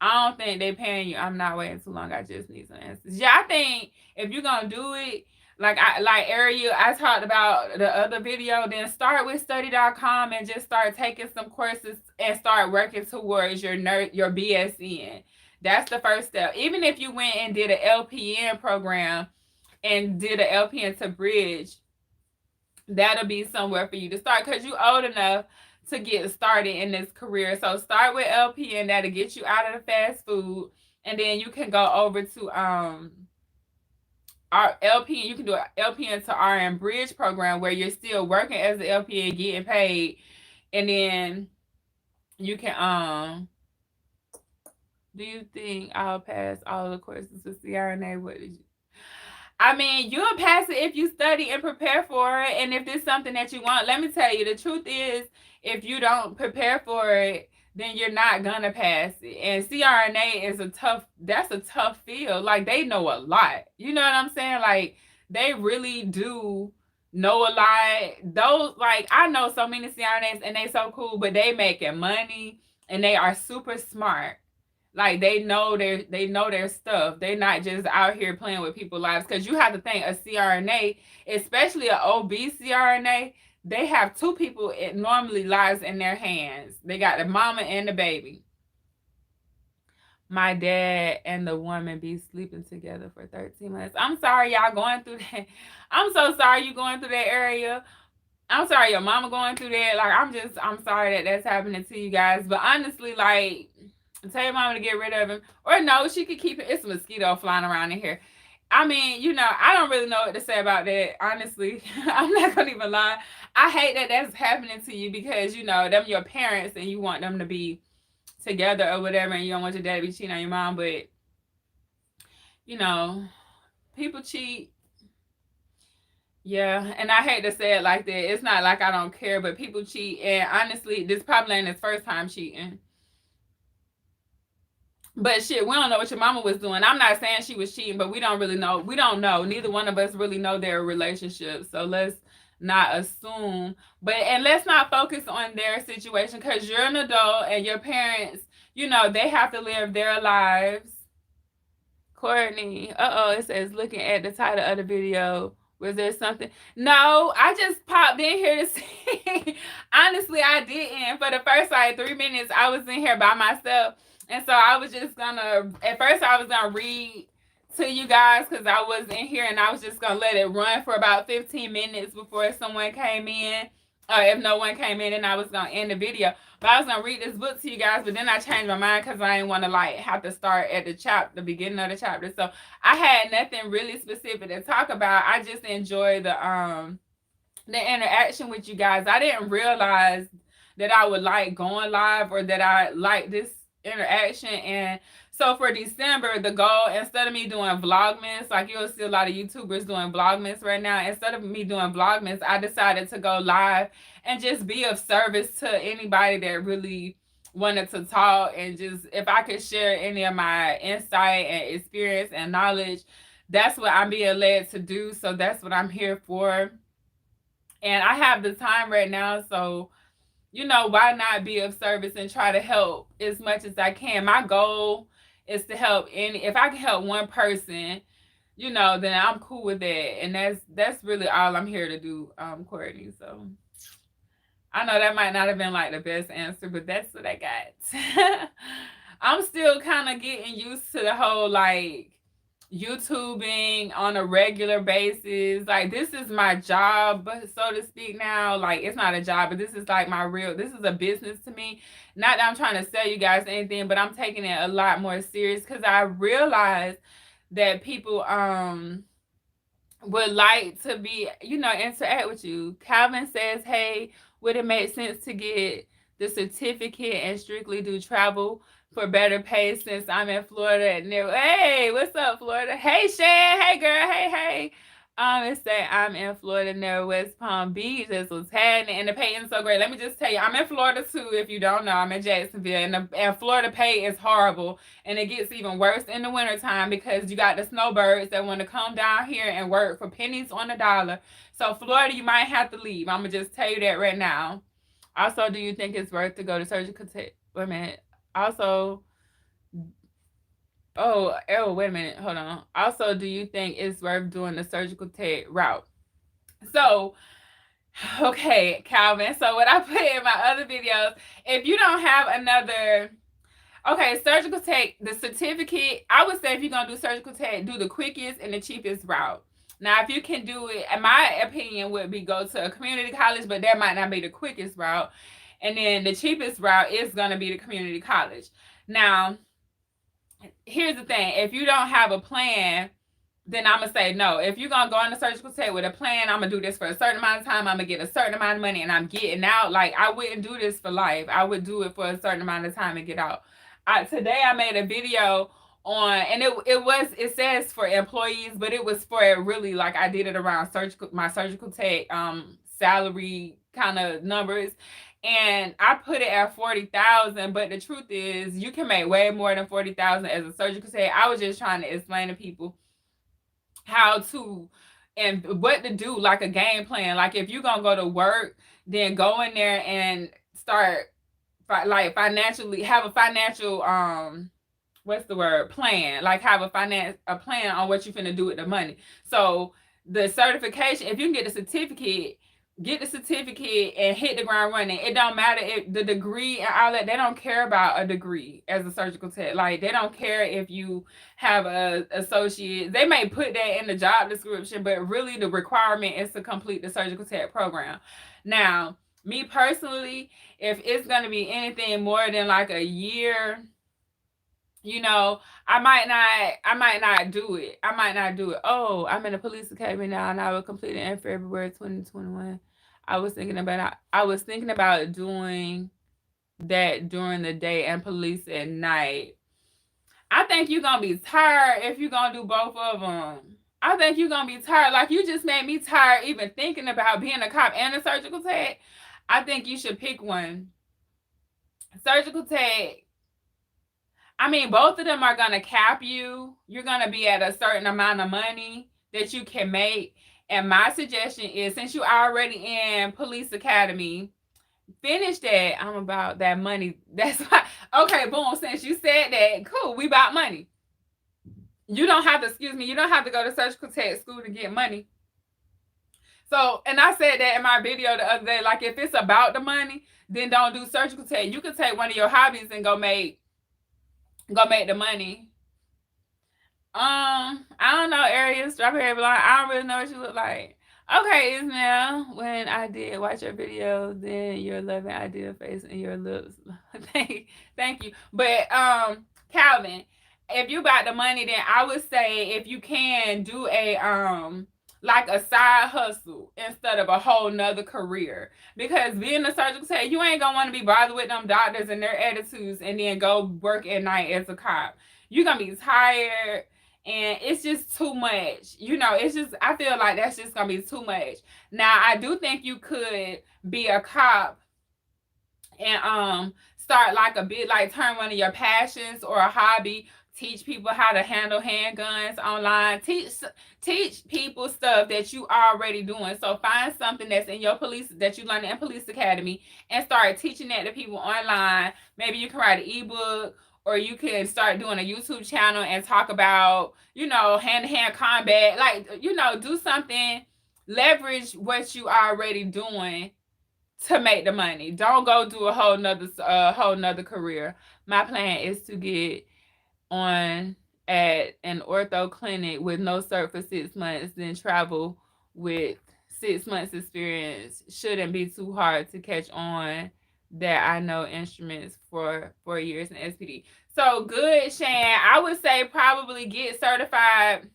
I don't think they paying you. I'm not waiting too long. I just need some answers. Yeah, I think if you're gonna do it, like Ariel, I talked about the other video, then start with study.com and just start taking some courses and start working towards your BSN. That's the first step. Even if you went and did an LPN program and did an LPN to bridge, that'll be somewhere for you to start because you old enough to get started in this career. So start with LPN, that'll get you out of the fast food, and then you can go over to our LPN. You can do an LPN to RN bridge program where you're still working as an LPN, getting paid, and then you can do you think I'll pass all the courses with CRNA? What did you? I mean, you'll pass it if you study and prepare for it. And if it's something that you want, let me tell you, the truth is, if you don't prepare for it, then you're not gonna pass it. And CRNA is that's a tough field. Like, they know a lot. You know what I'm saying? Like, they really do know a lot. Those, like, I know so many CRNAs and they so cool, but they making money and they are super smart. Like, they know their stuff. They're not just out here playing with people's lives. Because you have to think, a CRNA, especially an OB CRNA, they have two people it normally lives in their hands. They got the mama and the baby. My dad and the woman be sleeping together for 13 months. I'm sorry y'all going through that. I'm so sorry you going through that area. I'm sorry your mama going through that. Like, I'm sorry that that's happening to you guys. But honestly, like, tell your mama to get rid of him. Or no, she could keep it. It's a mosquito flying around in here. I mean, I don't really know what to say about that, honestly. I'm not going to even lie. I hate that that's happening to you because, them your parents and you want them to be together or whatever, and you don't want your dad to be cheating on your mom. But, people cheat. Yeah, and I hate to say it like that. It's not like I don't care, but people cheat. And honestly, this probably ain't his first time cheating. But shit, we don't know what your mama was doing. I'm not saying she was cheating, but we don't really know. We don't know. Neither one of us really know their relationship. So let's not assume. And let's not focus on their situation because you're an adult and your parents, they have to live their lives. Courtney, it says looking at the title of the video. Was there something? No, I just popped in here to see. Honestly, I didn't. For the first 3 minutes, I was in here by myself. And so I was just gonna, at first I was gonna read to you guys because I was in here and I was just gonna let it run for about 15 minutes before someone came in. If no one came in, then I was gonna end the video. But I was gonna read this book to you guys, but then I changed my mind because I didn't want to have to start at the beginning of the chapter. So I had nothing really specific to talk about. I just enjoyed the interaction with you guys. I didn't realize that I would like going live or that I like this interaction. And so for December, the goal, instead of me doing Vlogmas, like you'll see a lot of YouTubers doing Vlogmas right now, instead of me doing Vlogmas, I decided to go live and just be of service to anybody that really wanted to talk, and just if I could share any of my insight and experience and knowledge, that's what I'm being led to do. So that's what I'm here for. And I have the time right now, so why not be of service and try to help as much as I can. My goal is to help if I can help one person, you know, then I'm cool with that. And that's really all I'm here to do, Courtney. So I know that might not have been like the best answer, but that's what I got. I'm still kind of getting used to the whole like YouTubing on a regular basis. Like this is my job, so to speak now. Like it's not a job, but this is like this is a business to me. Not that I'm trying to sell you guys anything, but I'm taking it a lot more serious because I realize that people would like to be, you know, interact with you. Calvin says, hey, would it make sense to get the certificate and strictly do travel for better pay since I'm in Florida? Hey, what's up, Florida? Hey, Shan. Hey, girl. Hey. It say I'm in Florida near West Palm Beach. This was happening, and the pay is so great. Let me just tell you, I'm in Florida too. If you don't know, I'm in Jacksonville, and Florida pay is horrible. And it gets even worse in the wintertime because you got the snowbirds that want to come down here and work for pennies on the dollar. So Florida, you might have to leave. I'm going to just tell you that right now. Also, do you think it's worth to go to surgical tech? Wait a minute. Also, wait a minute. Hold on. Also, do you think it's worth doing the surgical tech route? So, okay, Calvin. So what I put in my other videos, if you don't have another... Okay, surgical tech, the certificate, I would say if you're going to do surgical tech, do the quickest and the cheapest route. Now, if you can do it, in my opinion, would be go to a community college, but that might not be the quickest route. And then the cheapest route is going to be the community college. Now, here's the thing. If you don't have a plan, then I'm going to say no. If you're going to go on the surgical tech with a plan, I'm going to do this for a certain amount of time. I'm going to get a certain amount of money and I'm getting out. Like, I wouldn't do this for life. I would do it for a certain amount of time and get out. Today I made a video on, and it says for employees, but it was for really, like, I did it around my surgical tech salary kind of numbers, and I put it at 40,000. But the truth is, you can make way more than 40,000 as a surgical tech. I was just trying to explain to people how to and what to do, like a game plan. Like if you're gonna go to work, then go in there and start like financially, have a financial what's the word, plan. Like have a plan on what you're finna do with the money. So the certification, if you can get the certificate, and hit the ground running. It don't matter if the degree and all that, they don't care about a degree as a surgical tech. Like they don't care if you have a associate. They may put that in the job description, but really the requirement is to complete the surgical tech program. Now, me personally, if it's going to be anything more than like a year, you know, I might not do it. Oh, I'm in a police academy now and I will complete it in February 2021. I was thinking about doing that during the day and police at night. I think you're going to be tired if you're going to do both of them. I think you're going to be tired. Like, you just made me tired even thinking about being a cop and a surgical tech. I think you should pick one. Surgical tech, I mean, both of them are going to cap you. You're going to be at a certain amount of money that you can make. And my suggestion is, since you're already in police academy, finish that. I'm about that money. That's why. Okay, boom. Since you said that, cool. We about money. You don't have to, you don't have to go to surgical tech school to get money. So, and I said that in my video the other day, like if it's about the money, then don't do surgical tech. You could take one of your hobbies and go make the money. I don't know, Ariel, strawberry blonde. I don't really know what you look like. Okay, Ismail, when I did watch your video, then your loving ideal face and your lips. Thank you. But Calvin, if you got the money, then I would say if you can do a like a side hustle instead of a whole nother career. Because being a surgical tech, you ain't gonna want to be bothered with them doctors and their attitudes and then go work at night as a cop. You're gonna be tired and it's just too much. You know, it's just, I feel like that's just gonna be too much. Now, I do think you could be a cop and start like a bit, like turn one of your passions or a hobby. Teach people how to handle handguns online. Teach people stuff that you already doing. So find something that's in your police, that you learned in police academy, and start teaching that to people online. Maybe you can write an ebook, or you can start doing a YouTube channel and talk about, hand-to-hand combat. Like, do something, leverage what you already doing to make the money. Don't go do a whole nother career. My plan is to get on at an ortho clinic with no cert for 6 months, then travel with 6 months experience. Shouldn't be too hard to catch on that I know instruments for 4 years in SPD. So good, Shan. I would say probably get certified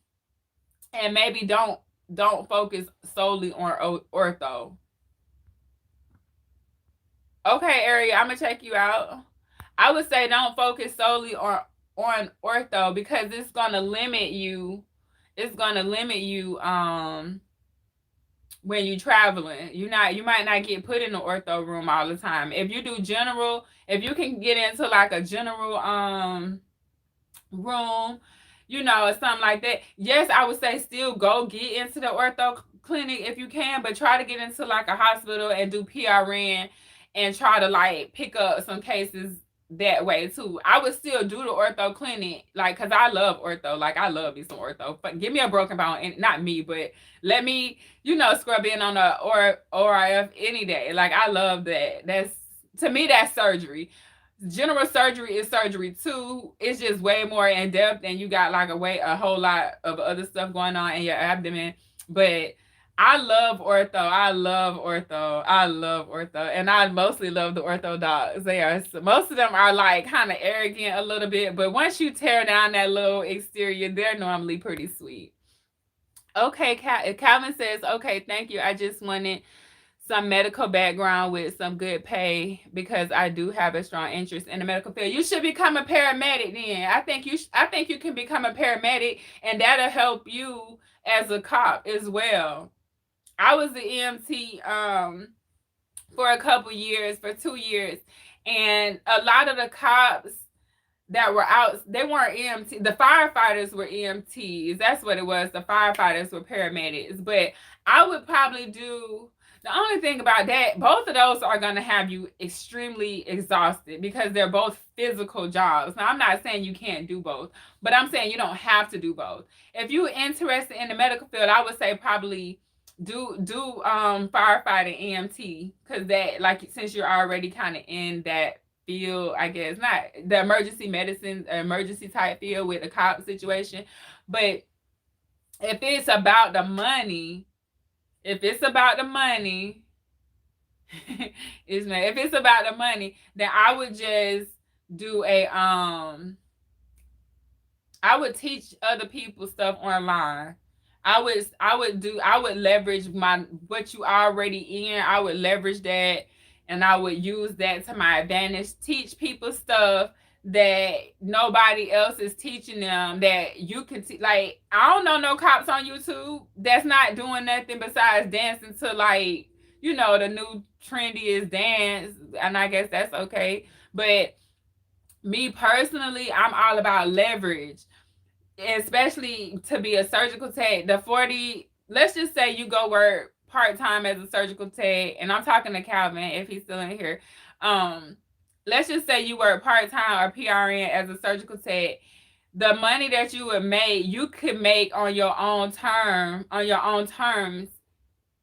and maybe don't focus solely on ortho. Okay, Ariel, I'm gonna check you out. I would say don't focus solely on ortho because it's gonna limit you. It's gonna limit you when you traveling. You might not get put in the ortho room all the time. If you do general, if you can get into like a general room, or something like that. Yes, I would say still go get into the ortho clinic if you can, but try to get into like a hospital and do PRN and try to like pick up some cases that way too. I would still do the ortho clinic, like, cause I love ortho. Like, I love me some ortho. But give me a broken bone, and not me, but let me, scrub in on a ORIF any day. Like, I love that. To me, that's surgery. General surgery is surgery too. It's just way more in depth, and you got like a whole lot of other stuff going on in your abdomen. But I love ortho. I love ortho. I love ortho, and I mostly love the ortho docs. Most of them are like kind of arrogant a little bit, but once you tear down that little exterior, they're normally pretty sweet. Okay, Calvin says, okay, thank you. I just wanted some medical background with some good pay because I do have a strong interest in the medical field. You should become a paramedic then. I think you can become a paramedic, and that'll help you as a cop as well. I was the EMT for a couple years, for 2 years, and a lot of the cops that were out, they weren't EMT. The firefighters were EMTs. That's what it was. The firefighters were paramedics. But I would probably do, the only thing about that, both of those are going to have you extremely exhausted because they're both physical jobs. Now, I'm not saying you can't do both, but I'm saying you don't have to do both. If you're interested in the medical field, I would say probably do firefighting EMT, because that, like, since you're already kind of in that field, I guess, not the emergency medicine, emergency type field with a cop situation. But if it's about the money, if it's about the money, then I would just do I would teach other people stuff online. I would leverage what you already in. I would leverage that, and I would use that to my advantage. Teach people stuff that nobody else is teaching them, that you can like, I don't know no cops on YouTube that's not doing nothing besides dancing to, like, the new trendiest dance, and I guess that's okay. But me personally, I'm all about leverage, especially to be a surgical tech. The 40, let's just say you go work part-time as a surgical tech, and I'm talking to Calvin if he's still in here. Let's just say you work part-time or PRN as a surgical tech. The money that you would make, you could make on your own terms,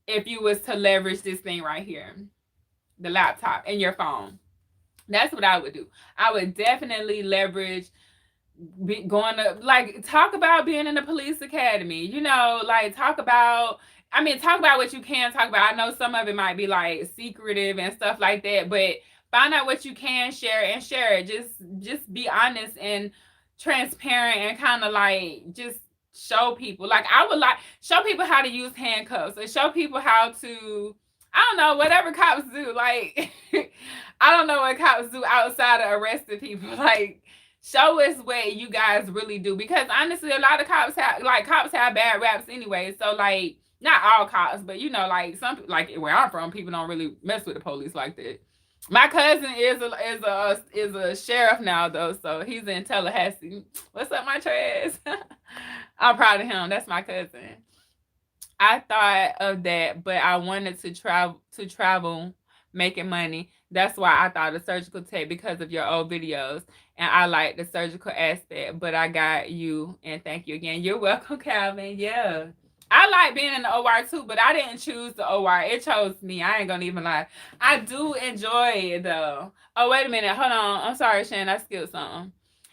if you was to leverage this thing right here, the laptop and your phone. That's what I would do. I would definitely leverage going to, like, talk about being in the police academy, like, talk about what you can talk about. I know some of it might be like secretive and stuff like that, but find out what you can share and share it. Just be honest and transparent, and kind of like just show people. Like, I would like show people how to use handcuffs, or show people how to, I don't know, whatever cops do. Like, I don't know what cops do outside of arresting people. Like, show us what you guys really do, because honestly, a lot of cops have bad raps anyway. So, like, not all cops, but like, some, like where I'm from, people don't really mess with the police like that. My cousin is a sheriff now, though, so he's in Tallahassee. What's up, my trash? I'm proud of him. That's my cousin. I thought of that, but I wanted to travel making money. That's why I thought of surgical tech because of your old videos. And I like the surgical aspect. But I got you. And thank you again. You're welcome, Calvin. Yeah. I like being in the OR too, but I didn't choose the OR. It chose me. I ain't gonna even lie. I do enjoy it though. Oh, wait a minute. Hold on. I'm sorry, Shan. I skipped something.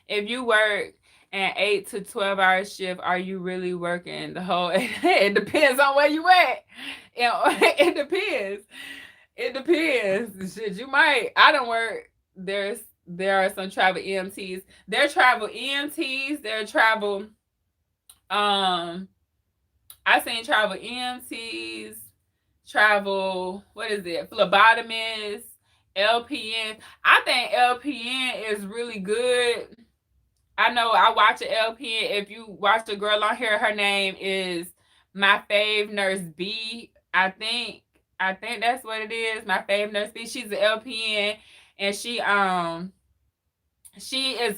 If you work an 8 to 12 hour shift, are you really working the whole? It depends on where you at. It depends. It depends. Shit, you might. I don't work. There are some travel EMTs. There are travel EMTs. There are travel. I seen travel EMTs, travel. What is it? Phlebotomists, LPN. I think LPN is really good. I know I watch an LPN. If you watch the girl on here, her name is my fave nurse B. I think that's what it is. My fave nurse B. She's an LPN, and she is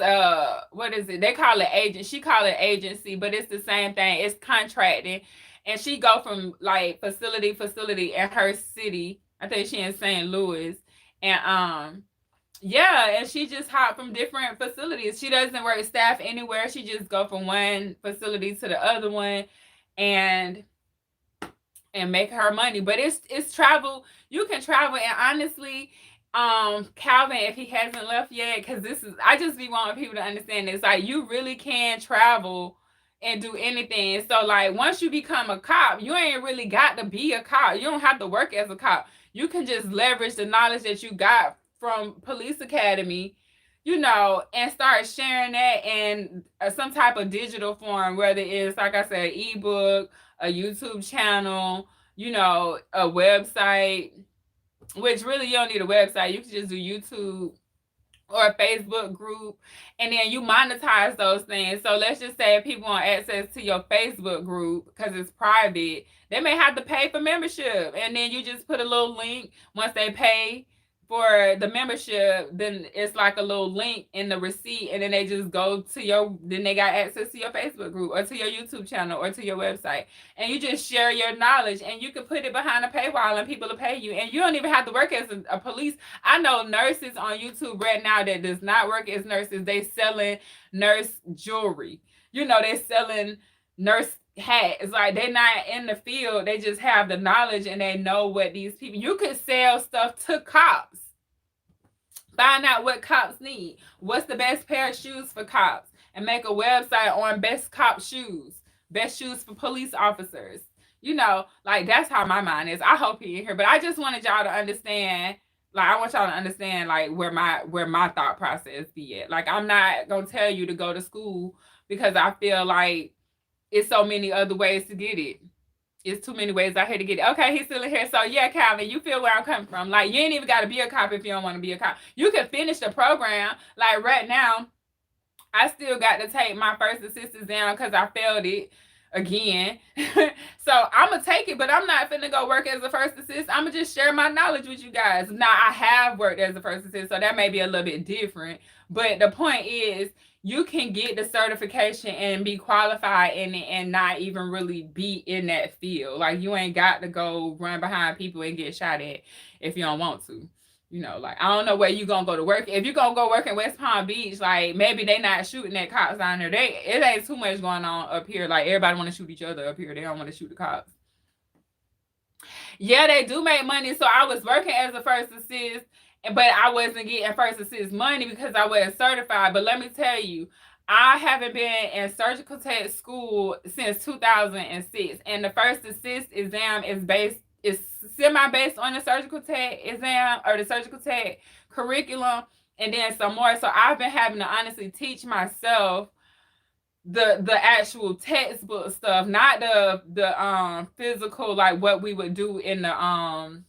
what is it? They call it agent. She call it agency, but it's the same thing. It's contracting, and she go from like facility in her city. I think she in St. Louis, and yeah, and she just hop from different facilities. She doesn't work staff anywhere. She just go from one facility to the other one, and make her money. But it's travel. You can travel, and honestly, Calvin, if he hasn't left yet, because this is I just be wanting people to understand this. Like, you really can travel and do anything. So like, once you become a cop, you ain't really got to be a cop. You don't have to work as a cop. You can just leverage the knowledge that you got from police academy, and start sharing that in some type of digital form, whether it's, like I said, ebook, a YouTube channel, a website, which really you don't need a website. You can just do YouTube or a Facebook group, and then you monetize those things. So let's just say if people want access to your Facebook group because it's private, they may have to pay for membership, and then you just put a little link. Once they pay for the membership, then it's like a little link in the receipt, and then they just go to then they got access to your Facebook group or to your YouTube channel or to your website, and you just share your knowledge, and you can put it behind a paywall and people will pay you, and you don't even have to work as a police. I know nurses on YouTube right now that does not work as nurses. They selling nurse jewelry. They selling nurse hats. Like, they're not in the field. They just have the knowledge and they know what these people. You could sell stuff to cops. Find out what cops need. What's the best pair of shoes for cops? And make a website on best cop shoes. Best shoes for police officers. Like, that's how my mind is. I hope he in here. But I just wanted y'all to understand. Like, I want y'all to understand, like, where my thought process be at. Like, I'm not gonna tell you to go to school because I feel like it's so many other ways to get it. It's too many ways out here to get it. Okay, he's still in here. So yeah, Calvin, you feel where I'm coming from. Like, you ain't even got to be a cop if you don't want to be a cop. You can finish the program. Like, right now, I still got to take my first assist exam because I failed it again. So I'm going to take it, but I'm not finna go work as a first assist. I'm going to just share my knowledge with you guys. Now, I have worked as a first assist, so that may be a little bit different. But the point is, you can get the certification and be qualified in it and not even really be in that field. Like, you ain't got to go run behind people and get shot at if you don't want to. Like, I don't know where you gonna go to work. If you gonna go work in West Palm Beach, like, maybe they not shooting at cops down there. It ain't too much going on up here. Like, everybody want to shoot each other up here. They don't want to shoot the cops. Yeah, they do make money. So I was working as a first assist, but I wasn't getting first assist money because I wasn't certified. But let me tell you, I haven't been in surgical tech school since 2006, and the first assist exam is semi-based on the surgical tech exam or the surgical tech curriculum, and then some more. So I've been having to honestly teach myself the actual textbook stuff, not the physical, like what we would do in the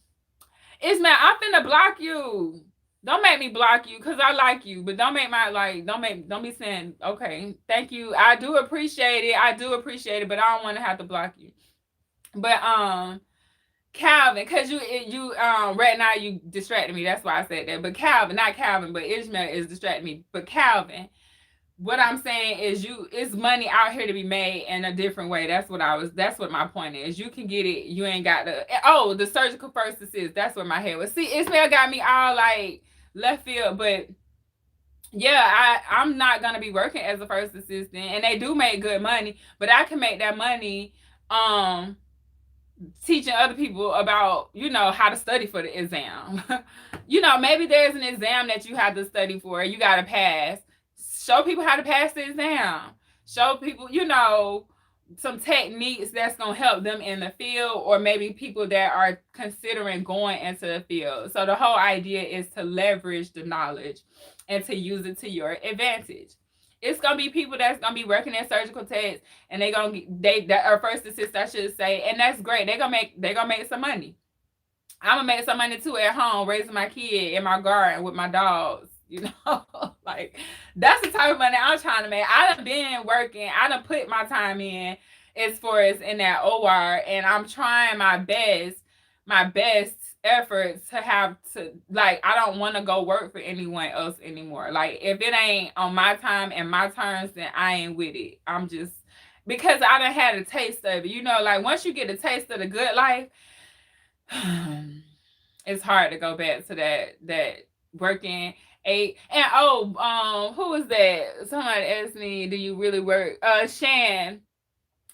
Ismail, I'm finna block you. Don't make me block you because I like you, but don't be saying, okay, thank you. I do appreciate it, but I don't want to have to block you. But Calvin, because you right now you distracted me. That's why I said that. But Calvin, not Calvin, but Ishmael is distracting me. But Calvin, what I'm saying is it's money out here to be made in a different way. That's what my point is. You can get it. You ain't got to, oh, the surgical first assist. That's what my head was. See, Ismail got me all like left field, but yeah, I'm not gonna be working as a first assistant, and they do make good money, but I can make that money um teaching other people about, how to study for the exam. Maybe there's an exam that you have to study for, you got to pass. Show people how to pass the exam. Show people, some techniques that's going to help them in the field, or maybe people that are considering going into the field. So the whole idea is to leverage the knowledge and to use it to your advantage. It's gonna be people that's gonna be working in surgical techs, and that are first assist, I should say, and that's great. They're gonna make some money. I'm gonna make some money too at home, raising my kid in my garden with my dogs. Like that's the type of money I'm trying to make. I done been working. I done put my time in as far as in that OR, and I'm trying my best efforts to have to, like, I don't want to go work for anyone else anymore. Like, if it ain't on my time and my terms, then I ain't with it. I'm just, because I done had a taste of it. Like, once you get a taste of the good life, it's hard to go back to that working 8. And who was that? Somebody asked me, do you really work? Shan,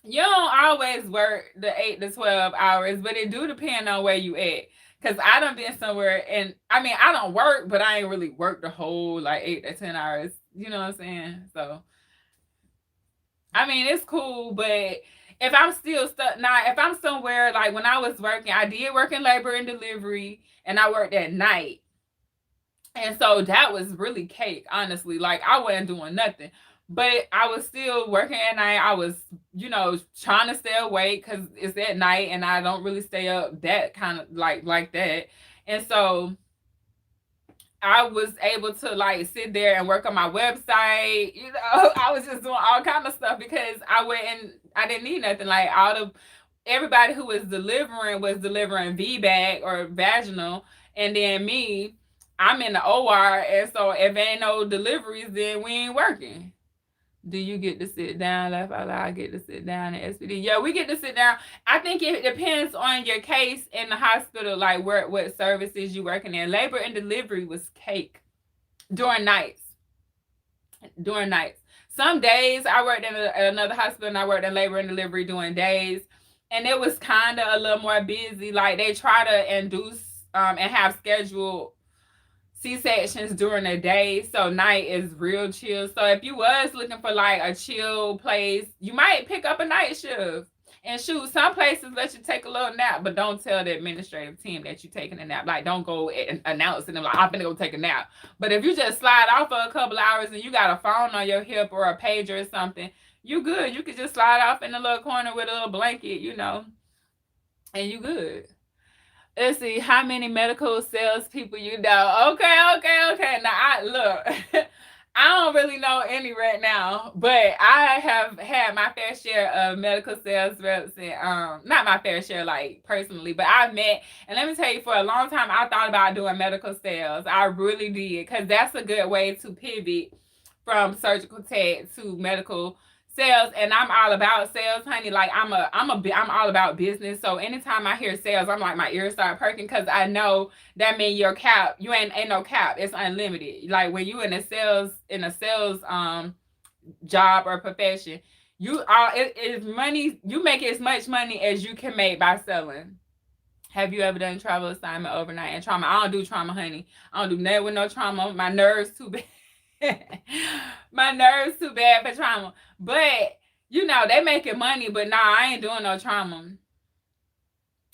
you don't always work the 8 to 12 hours, but it do depend on where you at. Cause I done been somewhere, and I mean, I don't work, but I ain't really worked the whole like 8 to 10 hours. You know what I'm saying? So, I mean, it's cool, but if I'm still stuck now, if I'm somewhere, like when I was working, I did work in labor and delivery, and I worked at night. And so that was really cake, honestly. Like, I wasn't doing nothing, but I was still working at night. I was, trying to stay awake because it's at night, and I don't really stay up that kind of like that. And so I was able to like sit there and work on my website. I was just doing all kind of stuff because I didn't need nothing. Like, everybody who was delivering VBAC or vaginal, and then me, I'm in the OR, and so if ain't no deliveries, then we ain't working. Do you get to sit down? Laugh out loud. I get to sit down in SPD. Yeah, we get to sit down. I think it depends on your case in the hospital, like what services you working in. Labor and delivery was cake during nights. Some days I worked in another hospital, and I worked in labor and delivery during days, and it was kind of a little more busy. Like, they try to induce and have scheduled C-sections during the day, so night is real chill. So if you was looking for like a chill place, you might pick up a night shift. And shoot, some places let you take a little nap, but don't tell the administrative team that you're taking a nap. Like, don't go and announce it, like, I'm gonna go take a nap. But if you just slide off for a couple hours and you got a phone on your hip or a pager or something, you good. You could just slide off in the little corner with a little blanket, and you good. Let's see, how many medical salespeople you know? Okay. Now, I don't really know any right now, but I have had my fair share of medical sales reps, and not my fair share, like, personally, but I've met, and let me tell you, for a long time, I thought about doing medical sales. I really did, because that's a good way to pivot from surgical tech to medical sales, and I'm all about sales, honey. Like, I'm all about business. So anytime I hear sales, I'm like, my ears start perking, because I know that means your cap, you ain't no cap. It's unlimited. Like, when you in a sales job or profession, it's money. You make as much money as you can make by selling. Have you ever done travel assignment overnight and trauma? I don't do trauma, honey. I don't do nothing with no trauma. My nerves too bad. My nerves too bad for trauma. But they making money, but nah, I ain't doing no trauma.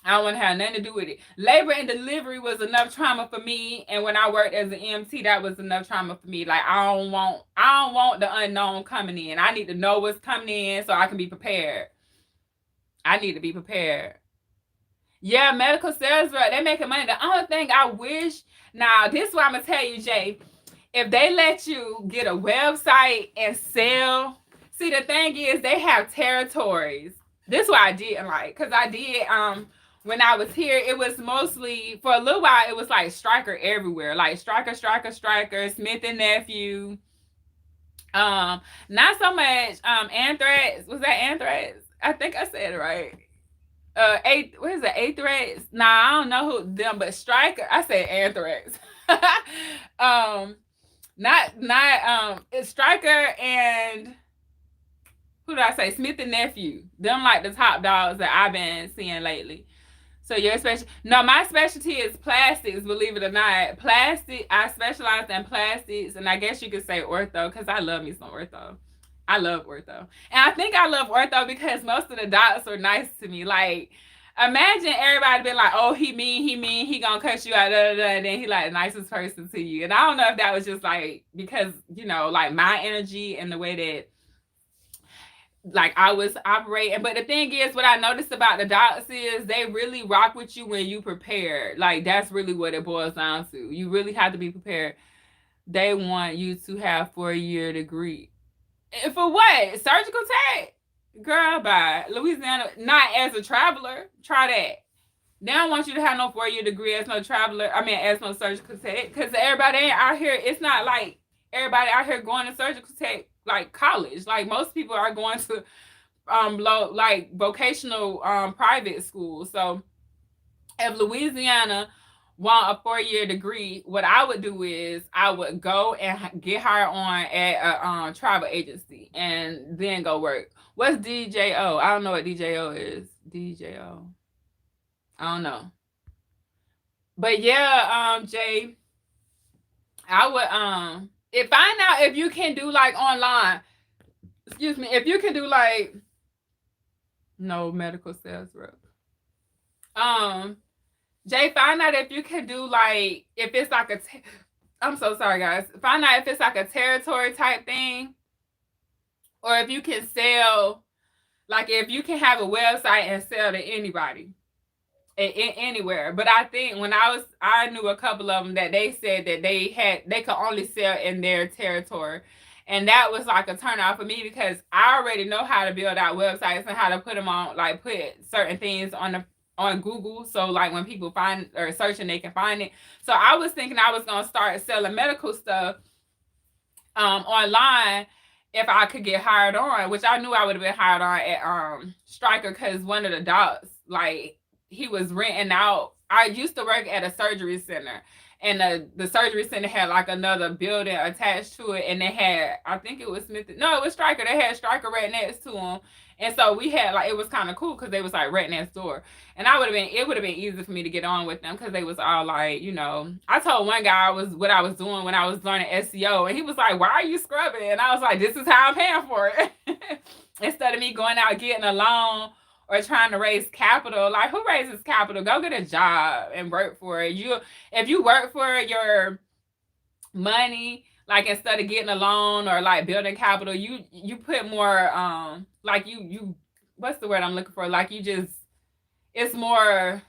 I don't want to have nothing to do with it. Labor and delivery was enough trauma for me, and when I worked as an EMT, that was enough trauma for me. Like, I don't want the unknown coming in. I need to know what's coming in so I can be prepared. I need to be prepared. Yeah, medical sales rep, they making money. The only thing I wish, now this is what I'm gonna tell you, Jay. If they let you get a website and sell, see, the thing is, they have territories. This is what I didn't like, because I did, when I was here, it was mostly, for a little while, it was like Stryker everywhere. Like, Stryker, Smith and Nephew, Not so much anthrax. Was that anthrax? I think I said it right. What is it? Anthrax? Nah, I don't know who them, but Striker. I said anthrax. um, it's Striker and who did I say? Smith and Nephew. Them like the top dogs that I've been seeing lately. So your special? No, my specialty is plastics. Believe it or not, plastic. I specialize in plastics, and I guess you could say ortho because I love me some ortho. I love ortho, and I think I love ortho because most of the docs are nice to me. Like, imagine everybody be like, "Oh, he mean, he gonna cut you out," and then he like the nicest person to you. And I don't know if that was just like because like my energy and the way that like I was operating. But the thing is, what I noticed about the docs is they really rock with you when you prepared. Like that's really what it boils down to. You really have to be prepared. They want you to have 4-year degree. And for what? Surgical tech? Girl, bye. Louisiana, not as a traveler. Try that. They don't want you to have no 4-year degree as no traveler. I mean, as no surgical tech. Because everybody ain't out here. It's not like everybody out here going to surgical tech like college. Like most people are going to like vocational private schools. So if Louisiana want a 4-year degree, what I would do is I would go and get hired on at a travel agency and then go work. What's DJO? I don't know what DJO is. DJO. I don't know. But yeah, Jay, I would find out if you can do like online. Excuse me, if you can do like no medical sales rep. Jay, find out if you can do like if it's like I'm so sorry guys. Find out if it's like a territory type thing. Or if you can sell, like if you can have a website and sell to anybody. Anywhere. But I think when I knew a couple of them that they said that they could only sell in their territory. And that was like a turnout for me because I already know how to build out websites and how to put them on, like put certain things on Google. So like when people find or searching, they can find it. So I was thinking I was gonna start selling medical stuff online if I could get hired on, which I knew I would have been hired on at Striker because one of the docs, like he was renting out. I used to work at a surgery center, and the surgery center had like another building attached to it, and they had, I think it was Smith. No, it was Striker. They had Striker right next to them, and so we had like it was kind of cool because they was like right next door, and it would have been easy for me to get on with them because they was all like, I told one guy what I was doing when I was learning SEO, and he was like, "Why are you scrubbing?" And I was like, "This is how I'm paying for it." Instead of me going out getting a loan or trying to raise capital. Like, who raises capital? Go get a job and work for it. If you work for your money, like instead of getting a loan or like building capital, you put more like you what's the word I'm looking for? Like it's more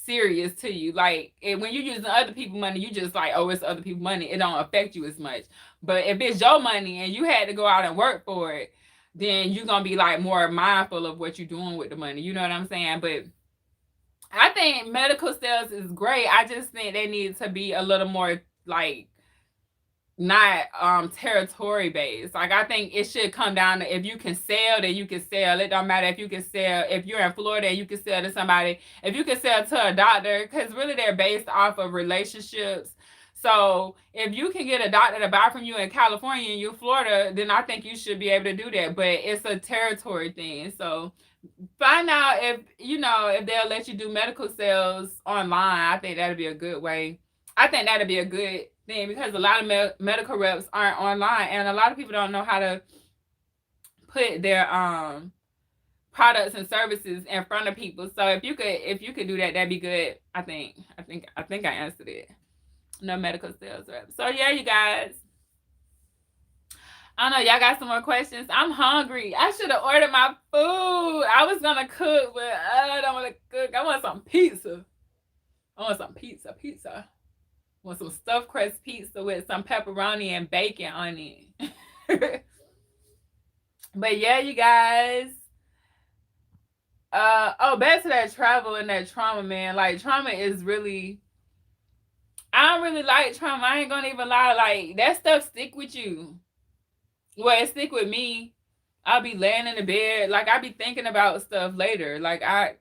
serious to you. Like when you're using other people's money, you just like, oh, it's other people's money. It don't affect you as much. But if it's your money and you had to go out and work for it, then you're gonna be like more mindful of what you're doing with the money. You know what I'm saying? But I think medical sales is great. I just think they need to be a little more like not territory based. Like I think it should come down to if you can sell, then you can sell. It don't matter if you can sell if you're in Florida and you can sell to somebody, if you can sell to a doctor, because really they're based off of relationships. So if you can get a doctor to buy from you in California and you're Florida, then I think you should be able to do that. But it's a territory thing. So find out if they'll let you do medical sales online. I think that'd be a good way. I think that'd be a good thing because a lot of medical reps aren't online, and a lot of people don't know how to put their products and services in front of people. So if you could do that, that'd be good. I think I answered it. No medical sales rep. So yeah, you guys. I don't know, y'all got some more questions? I'm hungry. I should have ordered my food. I was gonna cook, but I don't want to cook. I want some pizza. I want some pizza. I want some stuffed crust pizza with some pepperoni and bacon on it. But yeah, you guys. Back to that travel and that trauma, man. Like trauma is really, I don't really like trauma. I ain't gonna even lie. Like that stuff stick with you. well, it stick with me. I'll be laying in the bed, like I be thinking about stuff later. Like I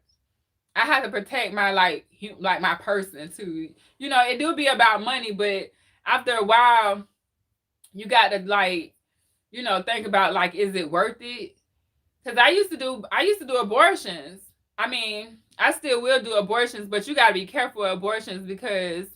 have to protect my like my person too. You know, it do be about money, but after a while, you got to like, you know, think about like, is it worth it? Because I used to do abortions. I mean, I still will do abortions, but you got to be careful of abortions because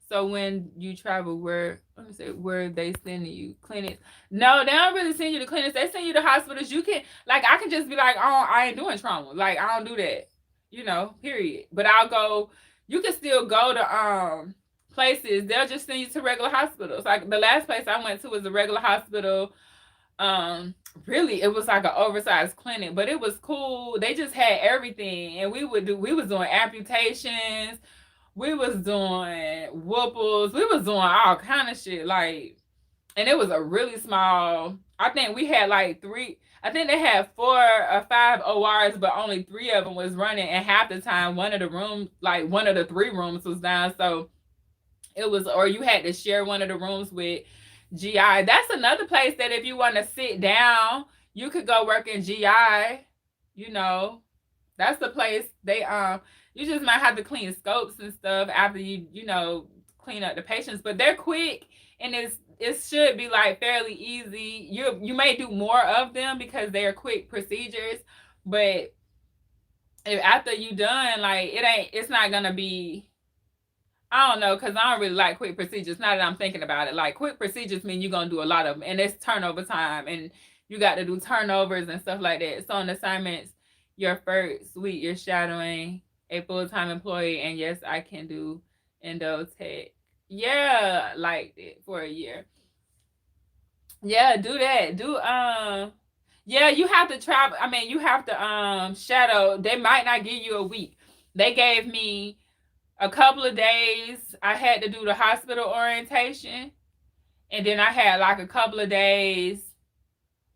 so when you travel, where let me say where they send you clinics? No, they don't really send you to clinics. They send you to hospitals. You can like I can just be like, oh, I ain't doing trauma. Like I don't do that. You know, period. But I'll go. You can still go to places. They'll just send you to regular hospitals. Like the last place I went to was a regular hospital. Um, really, it was like an oversized clinic, but it was cool. They just had everything, and we was doing amputations, we was doing whooples. We was doing all kind of shit. Like, and it was a really small. I think we had like three. I think they had 4 or 5 ORs, but only 3 of them was running. And half the time, one of the rooms, like one of the 3 rooms, was down. So it was, or you had to share one of the rooms with GI. That's another place that if you want to sit down, you could go work in GI. You know, that's the place they you just might have to clean scopes and stuff after you know clean up the patients, but they're quick and it should be like fairly easy. You may do more of them because they're quick procedures, but if after you done like it's not gonna be. I don't know, because I don't really like quick procedures. Now that I'm thinking about it, like quick procedures mean you're gonna do a lot of them, and it's turnover time, and you got to do turnovers and stuff like that. So on assignments, your first week you're shadowing a full-time employee, and yes, I can do endo tech. Yeah, like it for a year. Yeah, do that. Yeah, you have to travel. I mean, you have to shadow. They might not give you a week. They gave me a couple of days. I had to do the hospital orientation, and then I had like a couple of days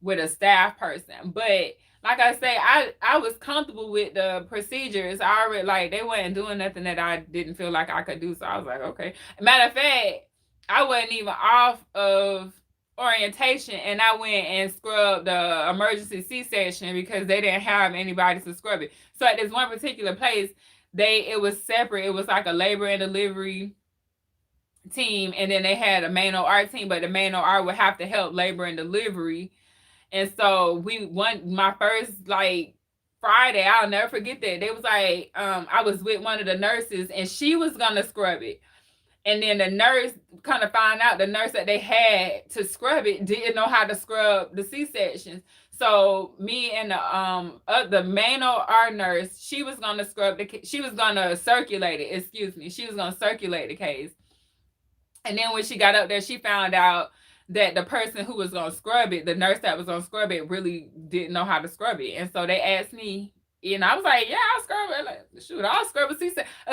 with a staff person. But like I say, I was comfortable with the procedures. I already like they weren't doing nothing that I didn't feel like I could do. So I was like, okay. Matter of fact, I wasn't even off of orientation, and I went and scrubbed the emergency C-section because they didn't have anybody to scrub it. So at this one particular place, it was separate. It was like a labor and delivery team, and then they had a main OR team, but the main OR would have to help labor and delivery. And so my first like Friday, I'll never forget that. They was like, I was with one of the nurses and she was gonna scrub it. And then the nurse kind of found out the nurse that they had to scrub it didn't know how to scrub the C-sections. So me and the main OR nurse, she was gonna she was gonna circulate it. Excuse me, she was gonna circulate the case. And then when she got up there, she found out that the person who was gonna scrub it, the nurse that was gonna scrub it, really didn't know how to scrub it. And so they asked me, and I was like, "Yeah, I'll scrub it. Like, shoot, I'll scrub a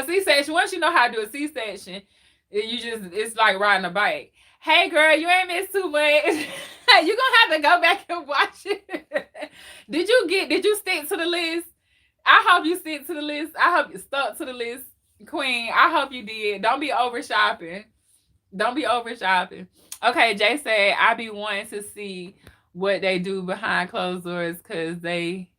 C-section. Once you know how to do a C-section, it's like riding a bike. Hey, girl, you ain't missed too much. You gonna have to go back and watch it. Did you stick to the list? I hope you stick to the list. I hope you stuck to the list, Queen. I hope you did. Don't be over shopping. Don't be over shopping. Okay, Jay said I be wanting to see what they do behind closed doors because they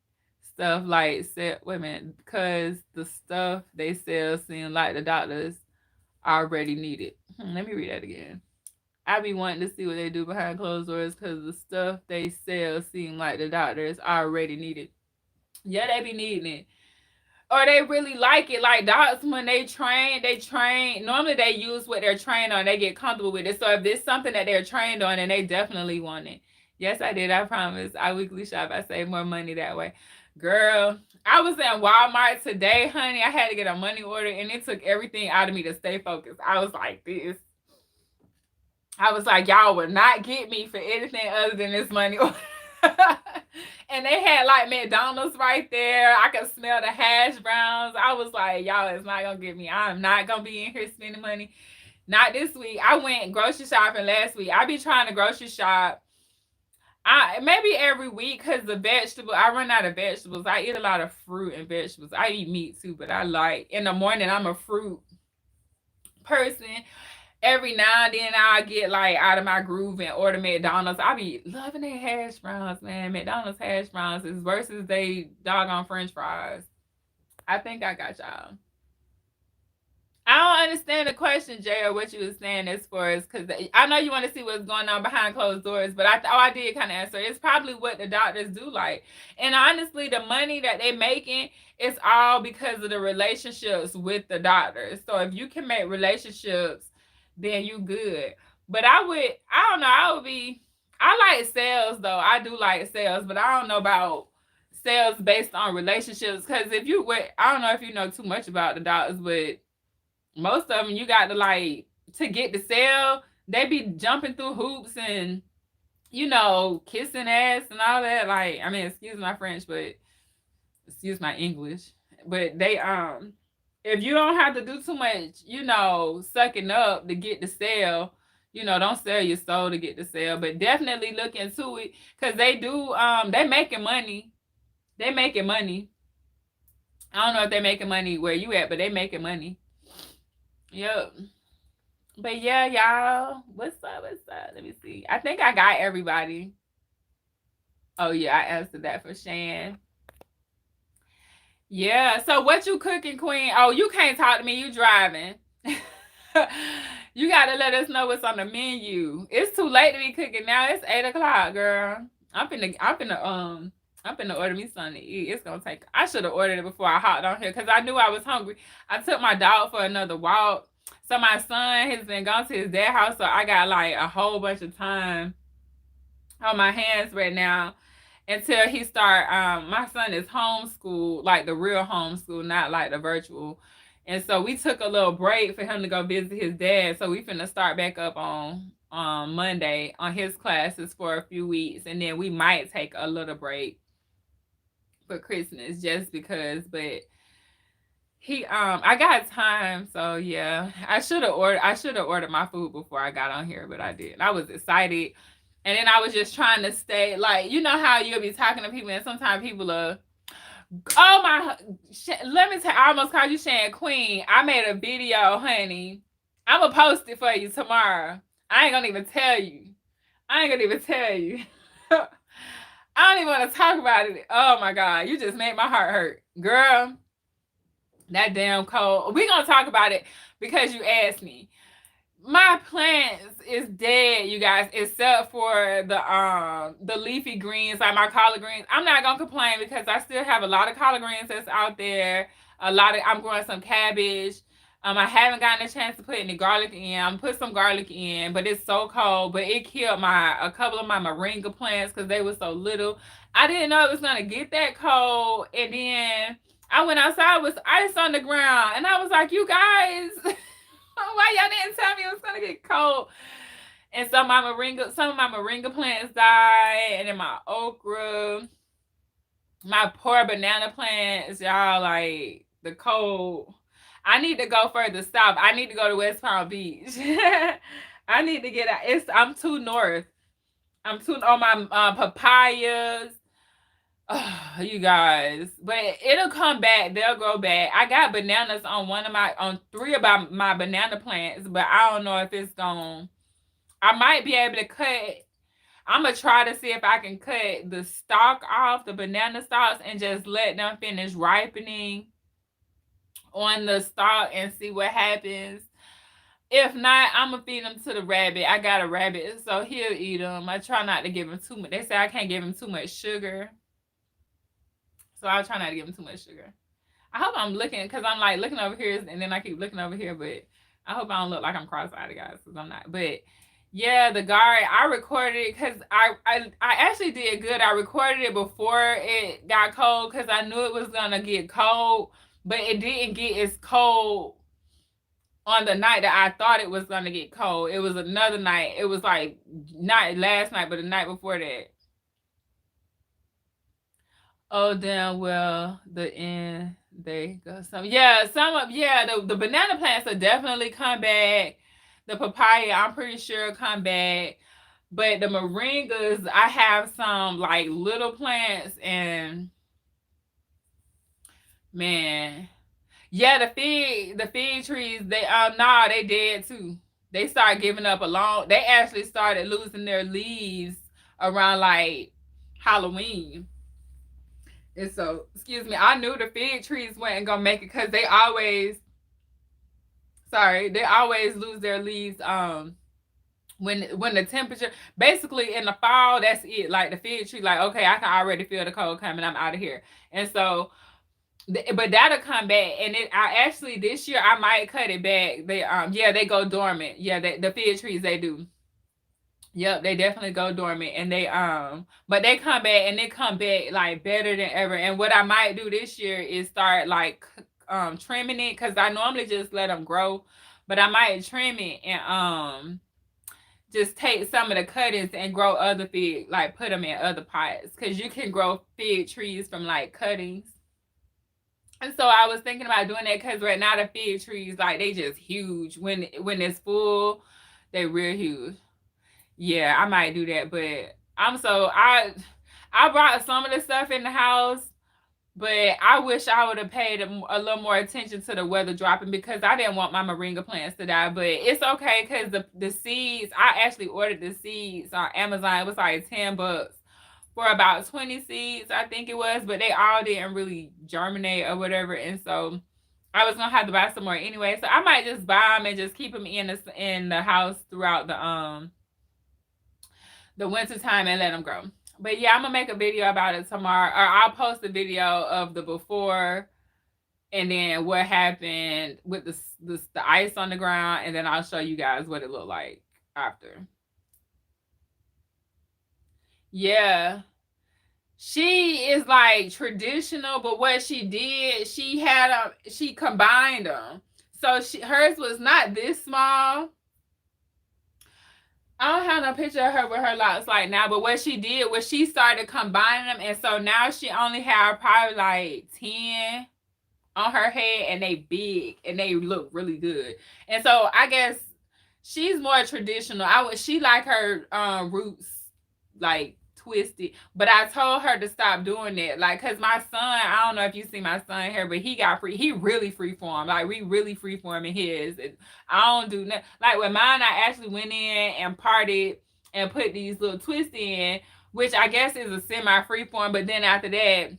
stuff like wait a minute, because the stuff they sell seem like the doctors already need it. Let me read that again. I be wanting to see what they do behind closed doors because the stuff they sell seem like the doctors already need it. Yeah, they be needing it, or they really like it. Like dogs, when they train. Normally, they use what they're trained on. They get comfortable with it. So if there's something that they're trained on, and they definitely want it. Yes, I did. I promise. I weekly shop. I save more money that way. Girl, I was in Walmart today, honey. I had to get a money order, and it took everything out of me to stay focused. I was like this. I was like, y'all would not get me for anything other than this money order. And they had like McDonald's right there. I could smell the hash browns. I was like, y'all is not gonna get me. I'm not gonna be in here spending money. Not this week. I went grocery shopping last week. I be trying to grocery shop. Maybe every week because I run out of vegetables. I eat a lot of fruit and vegetables. I eat meat too, but in the morning I'm a fruit person. Every now and then I get like out of my groove and order McDonald's. I be loving their hash browns, man. McDonald's hash browns is versus they doggone French fries. I think I got y'all. I don't understand the question, Jay, or what you was saying as far as, because I know you want to see what's going on behind closed doors, but I did kind of answer. It's probably what the doctors do like. And honestly, the money that they making is all because of the relationships with the doctors. So if you can make relationships, then you good. But I don't know, I like sales though. I do like sales, but I don't know about sales based on relationships. Because I don't know if you know too much about the doctors, but most of them you got to like to get the sale. They be jumping through hoops and kissing ass and all that. Like, I mean, excuse my French, but excuse my English. But they if you don't have to do too much, sucking up to get the sale, don't sell your soul to get the sale. But definitely look into it because they do. They making money. They making money. I don't know if they making money where you at, but they making money. Yep. But yeah, y'all. What's up? What's up? Let me see. I think I got everybody. Oh yeah, I answered that for Shan. Yeah. So what you cooking, Queen? Oh, you can't talk to me. You driving. You gotta let us know what's on the menu. It's too late to be cooking now. It's 8:00, girl. I'm finna order me something to eat. It's gonna take. I should have ordered it before I hopped on here because I knew I was hungry. I took my dog for another walk. So my son has been gone to his dad's house, so I got like a whole bunch of time on my hands right now until he start. My son is homeschooled, like the real homeschool, not like the virtual. And so we took a little break for him to go visit his dad. So we finna start back up on Monday on his classes for a few weeks, and then we might take a little break for Christmas just because. But I got time, so yeah. I should have ordered my food before I got on here, but I didn't. I was excited. And then I was just trying to stay, like, you know how you'll be talking to people and sometimes people are, oh my, let me tell you, I almost called you Shan Queen. I made a video, honey. I'm going to post it for you tomorrow. I ain't going to even tell you. I don't even want to talk about it. Oh my God, you just made my heart hurt. Girl, that damn cold. We're going to talk about it because you asked me. My plants is dead, you guys, except for the leafy greens, like my collard greens. I'm not gonna complain because I still have a lot of collard greens that's out there. I'm growing some cabbage. I haven't gotten a chance to put any garlic in. I'm put some garlic in, but it's so cold. But it killed a couple of my moringa plants because they were so little. I didn't know it was gonna get that cold, and then I went outside with ice on the ground, and I was like, you guys. Why y'all didn't tell me it was gonna get cold? And some of my moringa plants died, and then my okra, my poor banana plants, y'all, like the cold. I need to go further south. I need to go to West Palm Beach. I need to get out. I'm too north. I'm too on my papayas. Oh, you guys, but it'll come back. They'll grow back. I got bananas on 3 of my banana plants, but I don't know if it's gonna. I might be able to cut. I'm gonna try to see if I can cut the stalk off the banana stalks and just let them finish ripening on the stalk and see what happens. If not, I'm gonna feed them to the rabbit. I got a rabbit, so he'll eat them. I try not to give him too much. They say I can't give him too much sugar. So I'll try not to give him too much sugar. I hope I'm looking, because I'm like looking over here and then I keep looking over here, but I hope I don't look like I'm cross-eyed, guys, because I'm not. But yeah, the garden, I recorded it because I actually did good. I recorded it before it got cold because I knew it was going to get cold, but it didn't get as cold on the night that I thought it was going to get cold. It was another night. It was like not last night, but the night before that. Oh damn well, the end they go. The banana plants will definitely come back. The papaya, I'm pretty sure come back. But the moringas, I have some like little plants, and man, yeah, the fig trees, they dead too. they started giving up along. They actually started losing their leaves around like Halloween. And so, excuse me, I knew the fig trees weren't gonna make it because they always lose their leaves when the temperature, basically in the fall, that's it. Like the fig tree, like, okay, I can already feel the cold coming, I'm out of here. And so, but that'll come back. And I actually this year I might cut it back. They go dormant. Yeah, the fig trees, they do. Yep, they definitely go dormant, and but they come back, and they come back like better than ever. And what I might do this year is start like trimming it, because I normally just let them grow, but I might trim it and just take some of the cuttings and grow other fig, like put them in other pots, because you can grow fig trees from like cuttings. And so I was thinking about doing that, because right now the fig trees, like, they just huge. When it's full, they real huge. Yeah, I might do that, but I brought some of the stuff in the house, but I wish I would have paid a little more attention to the weather dropping, because I didn't want my moringa plants to die. But it's okay, because the seeds, I actually ordered the seeds on Amazon. It was like $10 for about 20 seeds, I think it was, but they all didn't really germinate or whatever. And so I was gonna have to buy some more anyway. So I might just buy them and just keep them in the house throughout the winter time and let them grow. But yeah, I'm gonna make a video about it tomorrow, or I'll post a video of the before and then what happened with the ice on the ground, and then I'll show you guys what it looked like after. Yeah, she is like traditional, but what she did, she combined them. So hers was not this small. I don't have no picture of her with her locks like now, but what she did was she started combining them, and so now she only have probably like 10 on her head, and they big and they look really good. And so I guess she's more traditional. She like her roots like twisted, but I told her to stop doing that. Like, cause my son, I don't know if you see my son here, but he really free form. Like, we really free form in his. I don't do nothing. Like with mine, I actually went in and parted and put these little twists in, which I guess is a semi free form. But then after that,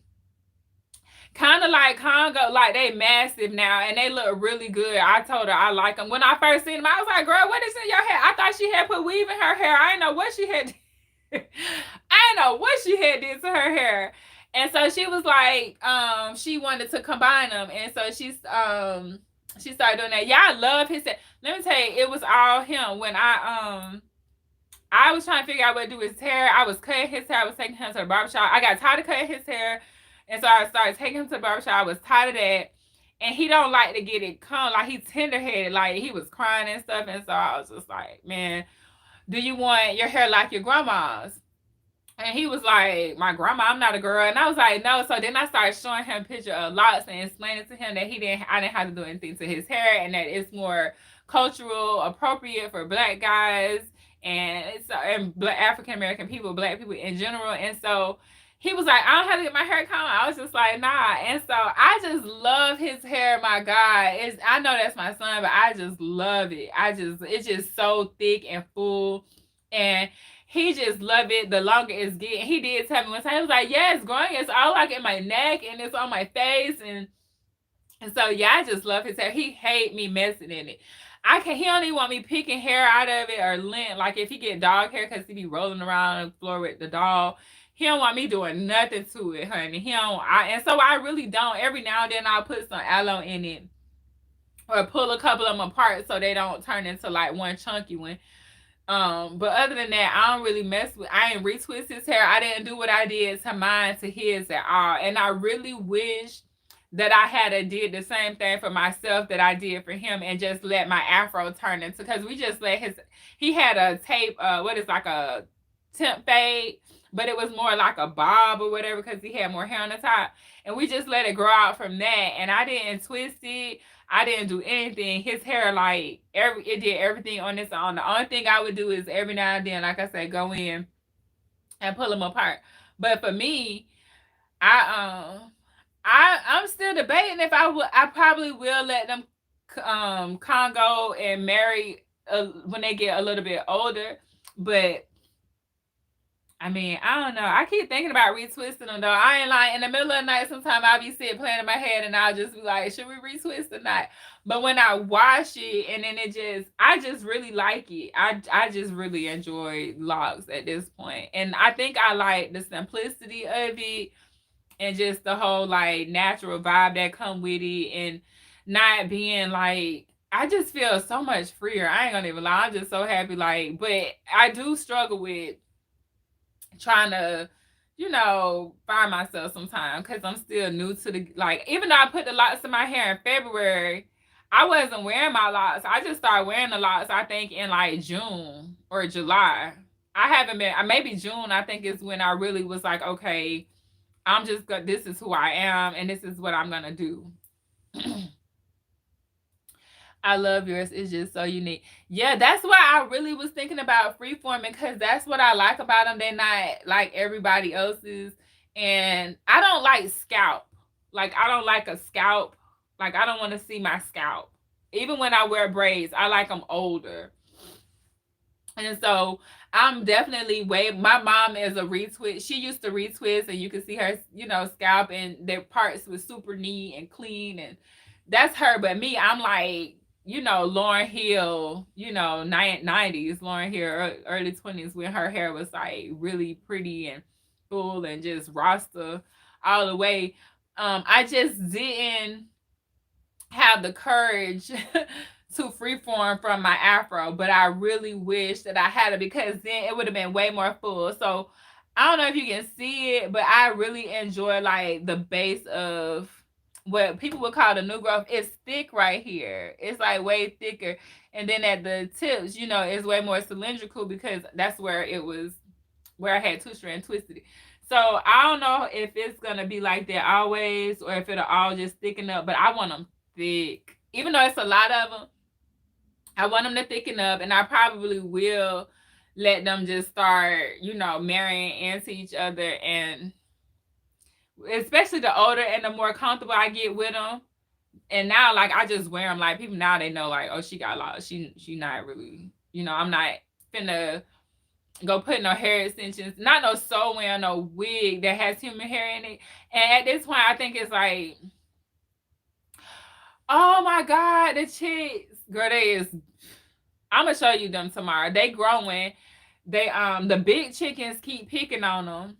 kind of like Congo, like they massive now and they look really good. I told her I like them. When I first seen them, I was like, girl, what is in your hair? I thought she had put weave in her hair. I didn't know what she had. I didn't know what she had did to her hair. And so she was like, she wanted to combine them. And so she started doing that. Yeah, I love his hair. Let me tell you, it was all him. When I was trying to figure out what to do with his hair. I was cutting his hair. I was taking him to the barbershop. I got tired of cutting his hair. And so I started taking him to the barbershop. I was tired of that. And he don't like to get it combed. Like, he's tender-headed. Like, he was crying and stuff. And so I was just like, man, do you want your hair like your grandma's? And he was like, my grandma, I'm not a girl. And I was like, no. So then I started showing him a picture of locks and explaining to him that I didn't have to do anything to his hair, and that it's more cultural appropriate for black guys and black African American people, black people in general. And so he was like, I don't have to get my hair combed. I was just like, nah. And so I just love his hair. My God, I know that's my son, but I just love it. It's just so thick and full, and he just loved it the longer it's getting. He did tell me one time, he was like, yeah, it's growing. It's all like in my neck and it's on my face. And so, yeah, I just love his hair. He hate me messing in it. He don't even want me picking hair out of it or lint. Like, if he get dog hair, because he be rolling around on the floor with the dog, he don't want me doing nothing to it, honey. And so I really don't. Every now and then I'll put some aloe in it or pull a couple of them apart so they don't turn into like one chunky one. But other than that, I don't really I ain't retwist his hair. I didn't do what I did to mine to his at all. And I really wish that I had did the same thing for myself that I did for him, and just let my afro turn into, because we just let he had a tape, what is like a temp fade, but it was more like a bob or whatever, because he had more hair on the top, and we just let it grow out from that. And I didn't twist it. I didn't do anything. His hair, like, it did everything on its own. The only thing I would do is every now and then, like I said, go in and pull them apart. But for me, I'm still debating if I probably will let them Congo and marry when they get a little bit older. But I mean, I don't know. I keep thinking about retwisting them though. I ain't like in the middle of the night. Sometimes I'll be sitting playing in my head, and I'll just be like, "Should we retwist or not?" But when I wash it, and then I just really like it. I just really enjoy locks at this point, and I think I like the simplicity of it, and just the whole like natural vibe that come with it, and not being like. I just feel so much freer. I ain't gonna even lie. I'm just so happy. Like, but I do struggle with trying to, find myself sometimes because I'm still new to the, like, even though I put the locks in my hair in February, I wasn't wearing my locks. I just started wearing the locks, I think, in like June or July. I haven't been, maybe June, I think is when I really was like, okay, this is who I am and this is what I'm going to do. I love yours. It's just so unique. Yeah, that's why I really was thinking about freeform because that's what I like about them. They're not like everybody else's. And I don't like scalp. Like, I don't like a scalp. Like, I don't want to see my scalp. Even when I wear braids, I like them older. And so I'm definitely my mom is a retwist. She used to retwist and you can see her, scalp and their parts was super neat and clean. And that's her. But me, I'm like, Lauryn Hill, 90s, Lauryn Hill, early 20s, when her hair was like really pretty and full and just rasta all the way. I just didn't have the courage to freeform from my afro, but I really wish that I had it because then it would have been way more full. So I don't know if you can see it, but I really enjoy like the base of what people would call the new growth. It's thick right here. It's like way thicker. And then at the tips, it's way more cylindrical because that's where I had two strand twisted. So I don't know if it's gonna be like that always or if it'll all just thicken up, but I want them thick. Even though it's a lot of them, I want them to thicken up, and I probably will let them just start, marrying into each other. And especially the older and the more comfortable I get with them. And now, like, I just wear them. Like, people now, they know, like, oh, she got a lot. She not really, I'm not finna go put no hair extensions, not no sewing or no wig that has human hair in it. And at this point, I think it's like, oh my God, the chicks, girl, I'm gonna show you them tomorrow. They growing. The big chickens keep picking on them,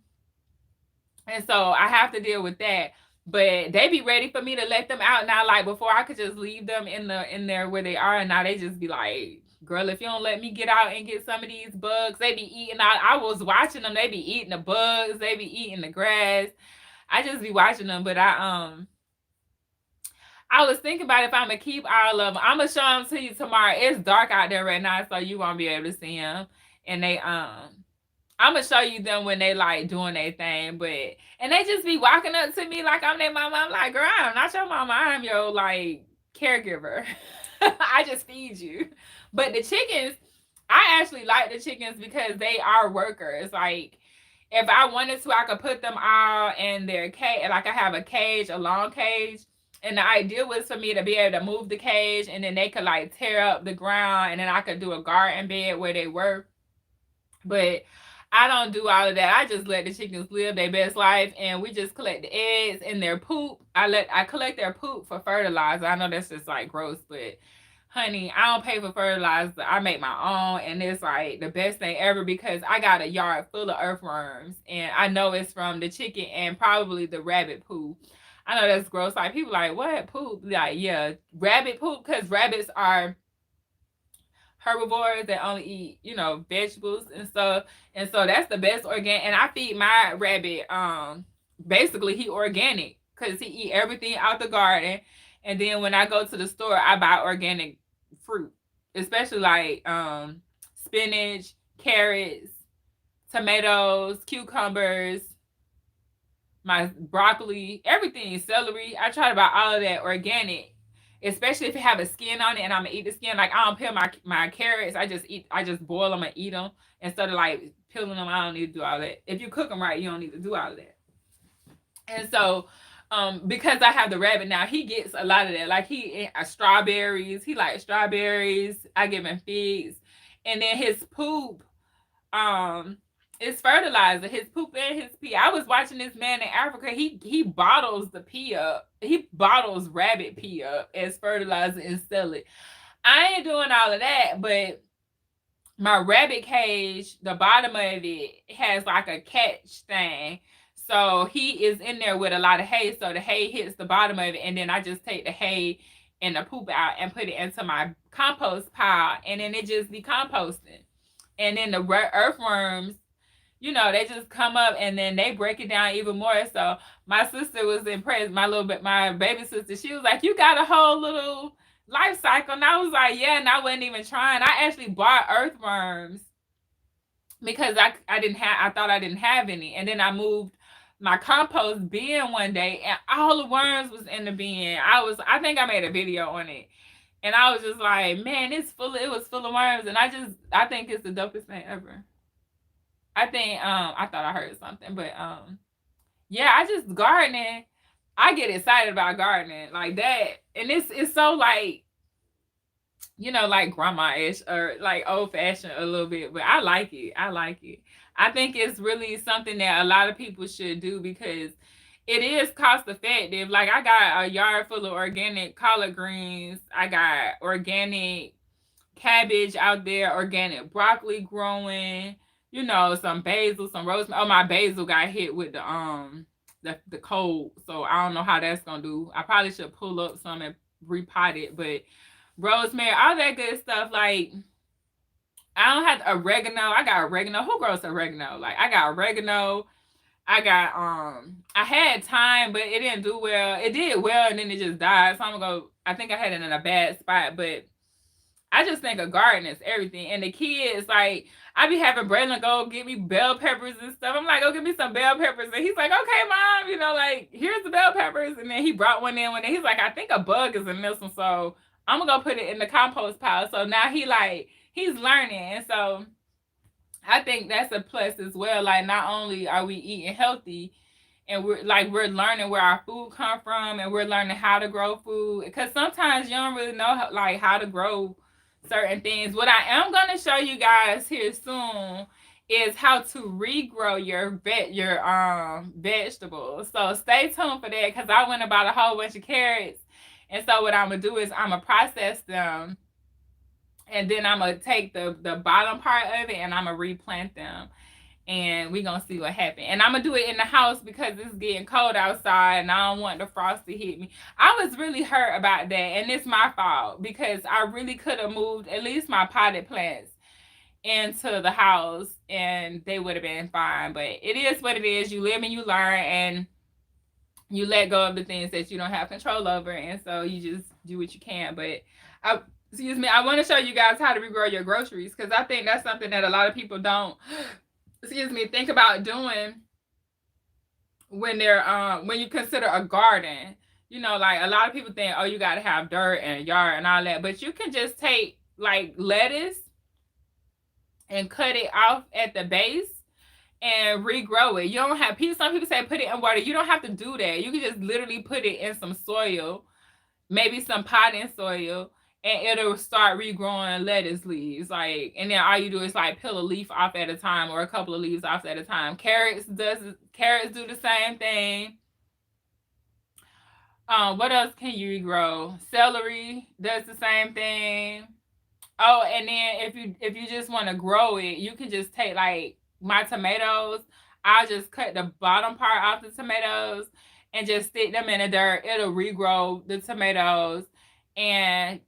and so I have to deal with that. But they be ready for me to let them out now. Like before, I could just leave them in there where they are, and now they just be like, "Girl, if you don't let me get out and get some of these bugs, they be eating out." I was watching them; they be eating the bugs, they be eating the grass. I just be watching them, but I was thinking about if I'm gonna keep all of them. I'm gonna show them to you tomorrow. It's dark out there right now, so you won't be able to see them. And I'm gonna show you them when they like doing their thing. And they just be walking up to me like I'm their mama. I'm like, girl, I'm not your mama. I'm your like caregiver. I just feed you. But the chickens, I actually like the chickens because they are workers. Like, if I wanted to, I could put them all in their cage. Like, I have a cage, a long cage. And the idea was for me to be able to move the cage and then they could like tear up the ground and then I could do a garden bed where they were. But I don't do all of that. I just let the chickens live their best life and we just collect the eggs and their poop. I collect their poop for fertilizer. I know that's just like gross, but honey, I don't pay for fertilizer. I make my own, and it's like the best thing ever because I got a yard full of earthworms, and I know it's from the chicken and probably the rabbit poop. I know that's gross. Like, people like, what poop? Like, yeah, rabbit poop, because rabbits are herbivores that only eat, vegetables and stuff. And so that's the best organic. And I feed my rabbit, basically he organic because he eat everything out the garden. And then when I go to the store, I buy organic fruit, especially like spinach, carrots, tomatoes, cucumbers, my broccoli, everything, celery. I try to buy all of that organic, especially if it have a skin on it and I'm gonna eat the skin. Like, I don't peel my carrots. I just boil them and eat them instead of like peeling them. I don't need to do all that. If you cook them right, you don't need to do all of that. And so because I have the rabbit now, he gets a lot of that. Like he strawberries, he likes strawberries. I give him figs, and then his poop, is fertilizer. His poop and his pee. I was watching this man in Africa. He bottles the pee up. He bottles rabbit pee up as fertilizer and sell it. I ain't doing all of that, but my rabbit cage, the bottom of it has like a catch thing. So he is in there with a lot of hay. So the hay hits the bottom of it, and then I just take the hay and the poop out and put it into my compost pile, and then it just decomposting. And then the earthworms, they just come up and then they break it down even more. So my sister was impressed. My baby sister, she was like, "You got a whole little life cycle." And I was like, "Yeah," and I wasn't even trying. I actually bought earthworms because I thought I didn't have any. And then I moved my compost bin one day and all the worms was in the bin. I think I made a video on it. And I was just like, man, it was full of worms. And I think it's the dopest thing ever. I think I thought I heard something, but yeah, I just gardening. I get excited about gardening like that, and it's so like, like grandma-ish or like old-fashioned a little bit, but I like it. I think it's really something that a lot of people should do because it is cost effective. Like I got a yard full of organic collard greens. I got organic cabbage out there, organic broccoli growing, some basil, some rosemary. Oh, my basil got hit with the cold, so I don't know how that's gonna do. I probably should pull up some and repot it, but rosemary, all that good stuff. Like I don't have oregano. I got oregano. Who grows oregano? Like I got oregano. I got I had thyme, but it didn't do well. It did well and then it just died. So I'm gonna go. I think I had it in a bad spot, but I just think a garden is everything. And the kids, like, I be having Braylon go get me bell peppers and stuff. I'm like, go get me some bell peppers. And he's like, okay, mom, like, here's the bell peppers. And then he brought one in one day. He's like, I think a bug is in this one. So I'm going to go put it in the compost pile. So now he's learning. And so I think that's a plus as well. Like, not only are we eating healthy, and we're learning where our food come from, and we're learning how to grow food. Because sometimes you don't really know how to grow certain things. What I am going to show you guys here soon is how to regrow your vegetables. So stay tuned for that because I went and bought a whole bunch of carrots. And so what I'm going to do is I'm going to process them. And then I'm going to take the bottom part of it and I'm going to replant them. And we're going to see what happens. And I'm going to do it in the house because it's getting cold outside and I don't want the frost to hit me. I was really hurt about that. And it's my fault because I really could have moved at least my potted plants into the house and they would have been fine. But it is what it is. You live and you learn and you let go of the things that you don't have control over. And so you just do what you can. But I want to show you guys how to regrow your groceries because I think that's something that a lot of people don't think about doing when you consider a garden. Like a lot of people think, oh, you got to have dirt and a yard and all that, but you can just take like lettuce and cut it off at the base and regrow it. You don't have some people say put it in water. You don't have to do that. You can just literally put it in some soil, maybe some potting soil, and it'll start regrowing lettuce leaves. And then all you do is like peel a leaf off at a time or a couple of leaves off at a time. Carrots do the same thing. What else can you regrow? Celery does the same thing. Oh, and then if you just want to grow it, you can just take like my tomatoes. I'll just cut the bottom part off the tomatoes and just stick them in the dirt. It'll regrow the tomatoes. And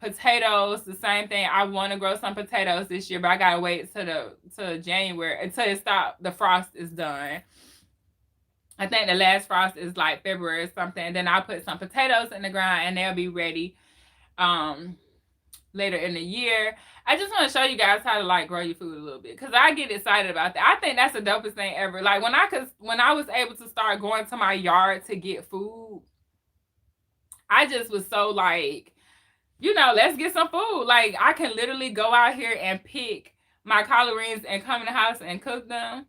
potatoes, the same thing. I want to grow some potatoes this year, but I gotta wait till January until the frost is done. I think the last frost is like February or something. And then I'll put some potatoes in the ground and they'll be ready later in the year. I just want to show you guys how to like grow your food a little bit because I get excited about that. I think that's the dopest thing ever. Like when I was able to start going to my yard to get food, I just was so like, let's get some food. Like I can literally go out here and pick my collard greens and come in the house and cook them.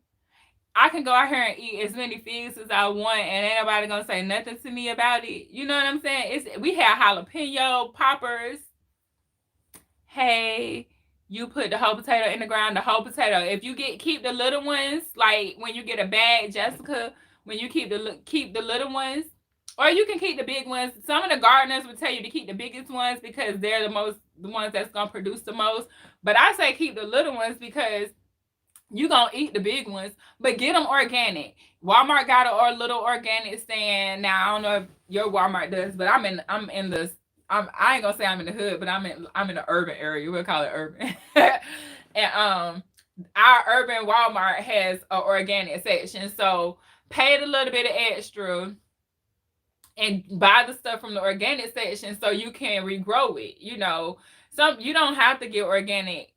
I can go out here and eat as many figs as I want, and ain't nobody gonna say nothing to me about it. You know what I'm saying? We have jalapeno poppers. Hey, you put the whole potato in the ground. The whole potato. If you keep the little ones, like when you get a bag, Jessica, when you keep the little ones, or you can keep the big ones. Some of the gardeners would tell you to keep the biggest ones because they're the ones that's gonna produce the most. But I say keep the little ones because you gonna eat the big ones, but get them organic. Walmart got a little organic stand. Now I don't know if your Walmart does, but I ain't gonna say I'm in the hood, but I'm in the urban area. We'll call it urban. And our urban Walmart has an organic section, so pay a little bit of extra and buy the stuff from the organic section so you can regrow it. You don't have to get organic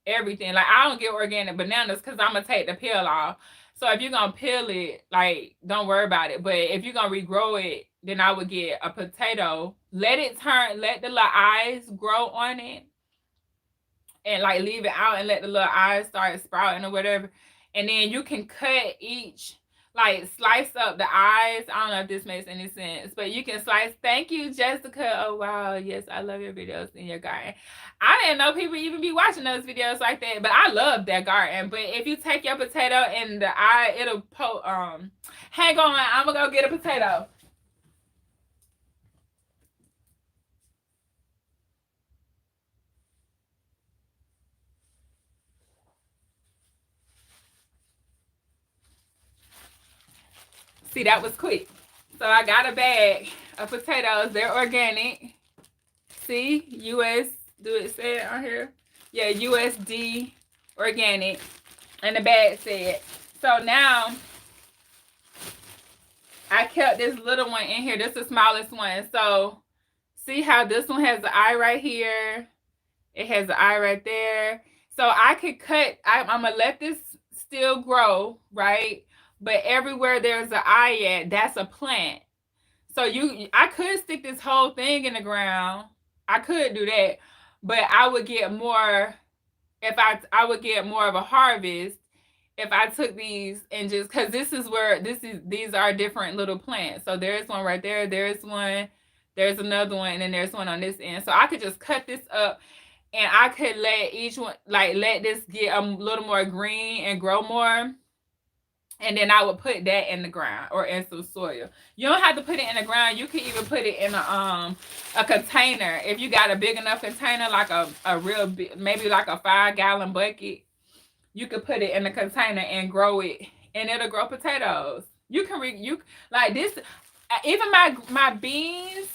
everything. Like I don't get organic bananas because I'm gonna take the peel off. So if you're gonna peel it, like don't worry about it. But if you're gonna regrow it, then I would get a potato. Let the little eyes grow on it, and like leave it out and let the little eyes start sprouting or whatever. And then you can cut each, like slice up the eyes. I don't know if this makes any sense, but you can slice. Thank you, Jessica. Oh wow, yes, I love your videos in your garden. I didn't know people even be watching those videos like that, but I love that garden. But if you take your potato and the eye, it'll hang on, I'm gonna go get a potato. See, that was quick. So I got a bag of potatoes. They're organic. See, US, do it say it on here? Yeah, USD organic. And the bag said. So now I kept this little one in here. This is the smallest one. So see how this one has the eye right here? It has the eye right there. So I could cut, I'm going to let this still grow, right? But everywhere there's an eye at, that's a plant. So I could stick this whole thing in the ground. I could do that, but I would get more I would get more of a harvest if I took these and just because these are different little plants. So there's one right there, there's one, there's another one, and then there's one on this end. So I could just cut this up and I could let each one let this get a little more green and grow more. And then I would put that in the ground or in some soil. You don't have to put it in the ground. You can even put it in a container. If you got a big enough container, like a real big, maybe like a 5-gallon bucket, you could put it in a container and grow it, and it'll grow potatoes. You can like this. Even my beans,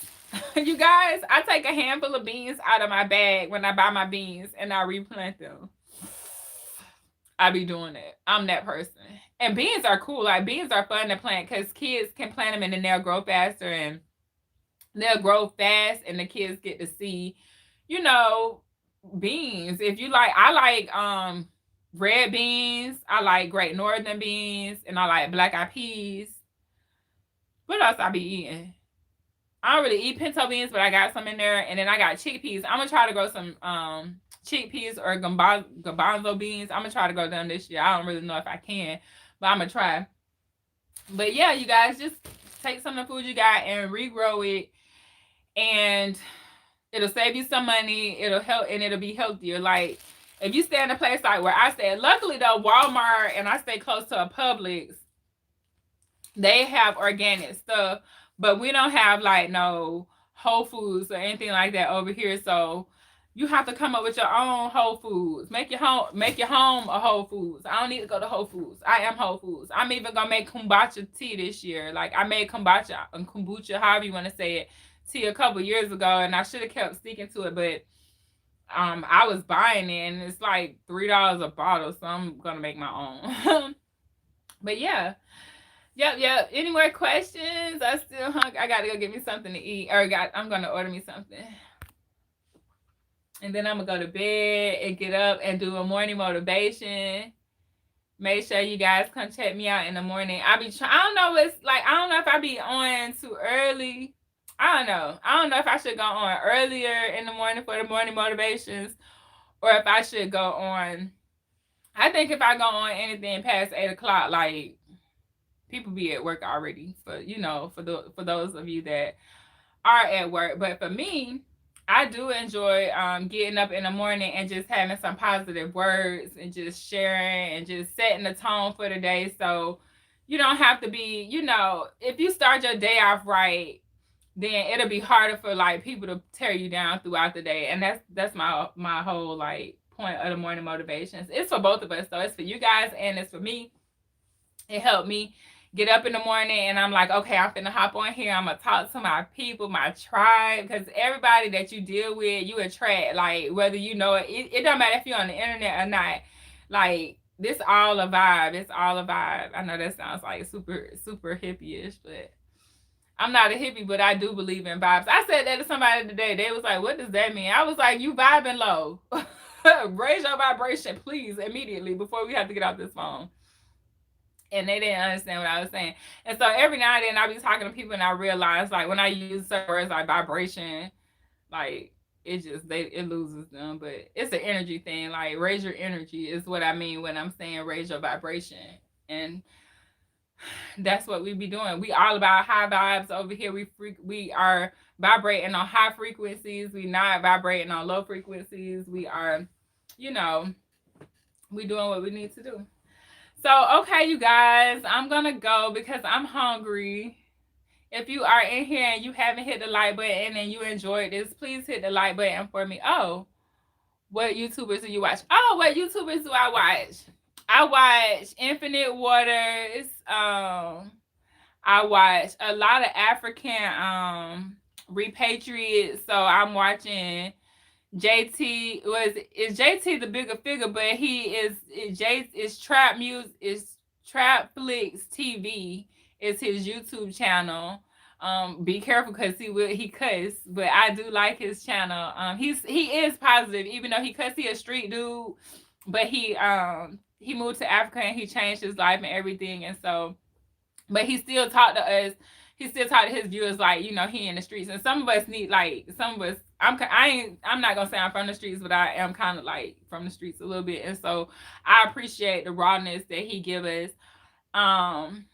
you guys, I take a handful of beans out of my bag when I buy my beans and I replant them. I be doing it. I'm that person. And beans are cool. Like beans are fun to plant because kids can plant them and then they'll grow faster and they'll grow fast and the kids get to see, beans. If you like, I like red beans, I like Great Northern beans, and I like black eyed peas. What else I be eating? I don't really eat pinto beans, but I got some in there, and then I got chickpeas. I'm gonna try to grow some chickpeas or garbanzo beans. I'm gonna try to grow them this year. I don't really know if I can, but I'm gonna try. But yeah, you guys, just take some of the food you got and regrow it, and it'll save you some money. It'll help, and it'll be healthier. Like if you stay in a place like where I stay, luckily though, Walmart and I stay close to a Publix, they have organic stuff, but we don't have like no Whole Foods or anything like that over here. So you have to come up with your own Whole Foods. Make your home a Whole Foods. I don't need to go to Whole Foods. I am Whole Foods. I'm even gonna make kombucha tea this year. Like I made kombucha, however you want to say it, tea a couple years ago, and I should have kept sticking to it, but I was buying it and it's like $3 a bottle, so I'm gonna make my own. But yeah. Yep. Any more questions? I still hungry. I gotta go get me something to eat. I'm gonna order me something. And then I'm gonna go to bed and get up and do a morning motivation. Make sure you guys come check me out in the morning. I don't know if I be on too early. I don't know if I should go on earlier in the morning for the morning motivations or if I should go on I think if I go on anything past 8 o'clock, like people be at work already. For for those of you that are at work, but for me, I do enjoy getting up in the morning and just having some positive words and just sharing and just setting the tone for the day. So you don't have to be, if you start your day off right, then it'll be harder for like people to tear you down throughout the day. And that's my whole like point of the morning motivations. It's for both of us, so it's for you guys and it's for me. It helped me get up in the morning and I'm like, okay, I'm finna hop on here. I'm gonna talk to my people, my tribe, because everybody that you deal with, you attract. Like whether you know it, it don't matter if you're on the internet or not. Like this all a vibe. It's all a vibe. I know that sounds like super super hippie-ish, but I'm not a hippie, but I do believe in vibes. I said that to somebody today. They was like, what does that mean? I was like, you vibing low. Raise your vibration, please, immediately before we have to get off this phone. And they didn't understand what I was saying. And so every now and then I be talking to people and I realize like when I use certain words like vibration, like it loses them. But it's an energy thing. Like raise your energy is what I mean when I'm saying raise your vibration. And that's what we be doing. We all about high vibes over here. We are vibrating on high frequencies. We not vibrating on low frequencies. We are, you know, we doing what we need to do. So, okay, you guys, I'm going to go because I'm hungry. If you are in here and you haven't hit the like button and you enjoyed this, please hit the like button for me. Oh, what YouTubers do you watch? Oh, what YouTubers do I watch? I watch Infinite Waters. I watch a lot of African repatriates. So I'm watching JT is JT the bigger figure, but J is Trap Music is Trap Flix TV is his YouTube channel. Be careful because he cuss, but I do like his channel. He is positive, even though he cuss. He a street dude, but he moved to Africa and he changed his life and everything, and so but he still talked to us. He still talked to his viewers like he in the streets, and some of us need like some of us. I'm not gonna say I'm from the streets, but I am kind of like from the streets a little bit, and so I appreciate the rawness that he give us. Um,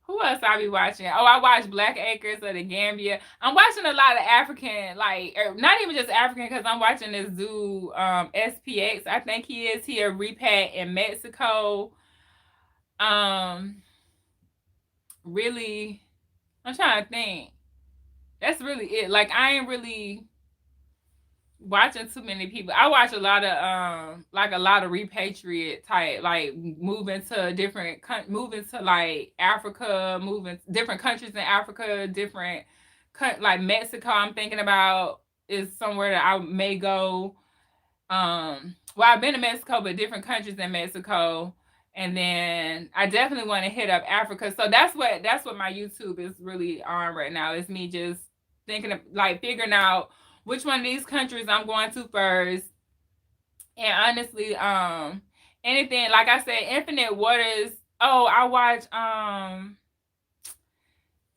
who else I be watching? Oh, I watch Black Acres of the Gambia. I'm watching a lot of African, like not even just African, because I'm watching this dude SPX. I think he is here repat in Mexico. Really, I'm trying to think. That's really it. Like I ain't really watching too many people. I watch a lot of like a lot of repatriate type, like moving to moving to like Africa, moving different countries in Africa, different like Mexico. I'm thinking about is somewhere that I may go. Well, I've been to Mexico, but different countries in Mexico. And then I definitely want to hit up Africa. So that's what my YouTube is really on right now. Is me just thinking of like figuring out which one of these countries I'm going to first. And honestly, anything like I said, Infinite Waters. Oh, I watch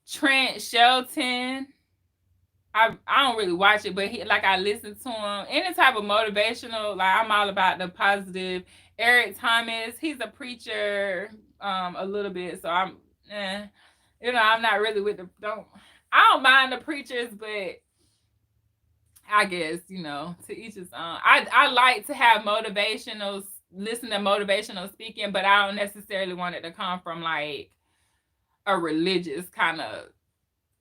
Trent Shelton. I don't really watch it, but I listen to him. Any type of motivational, like I'm all about the positive. Eric Thomas, he's a preacher, a little bit. So I'm not really with I don't mind the preachers, but I guess to each his own. I like to have listen to motivational speaking, but I don't necessarily want it to come from like a religious kind of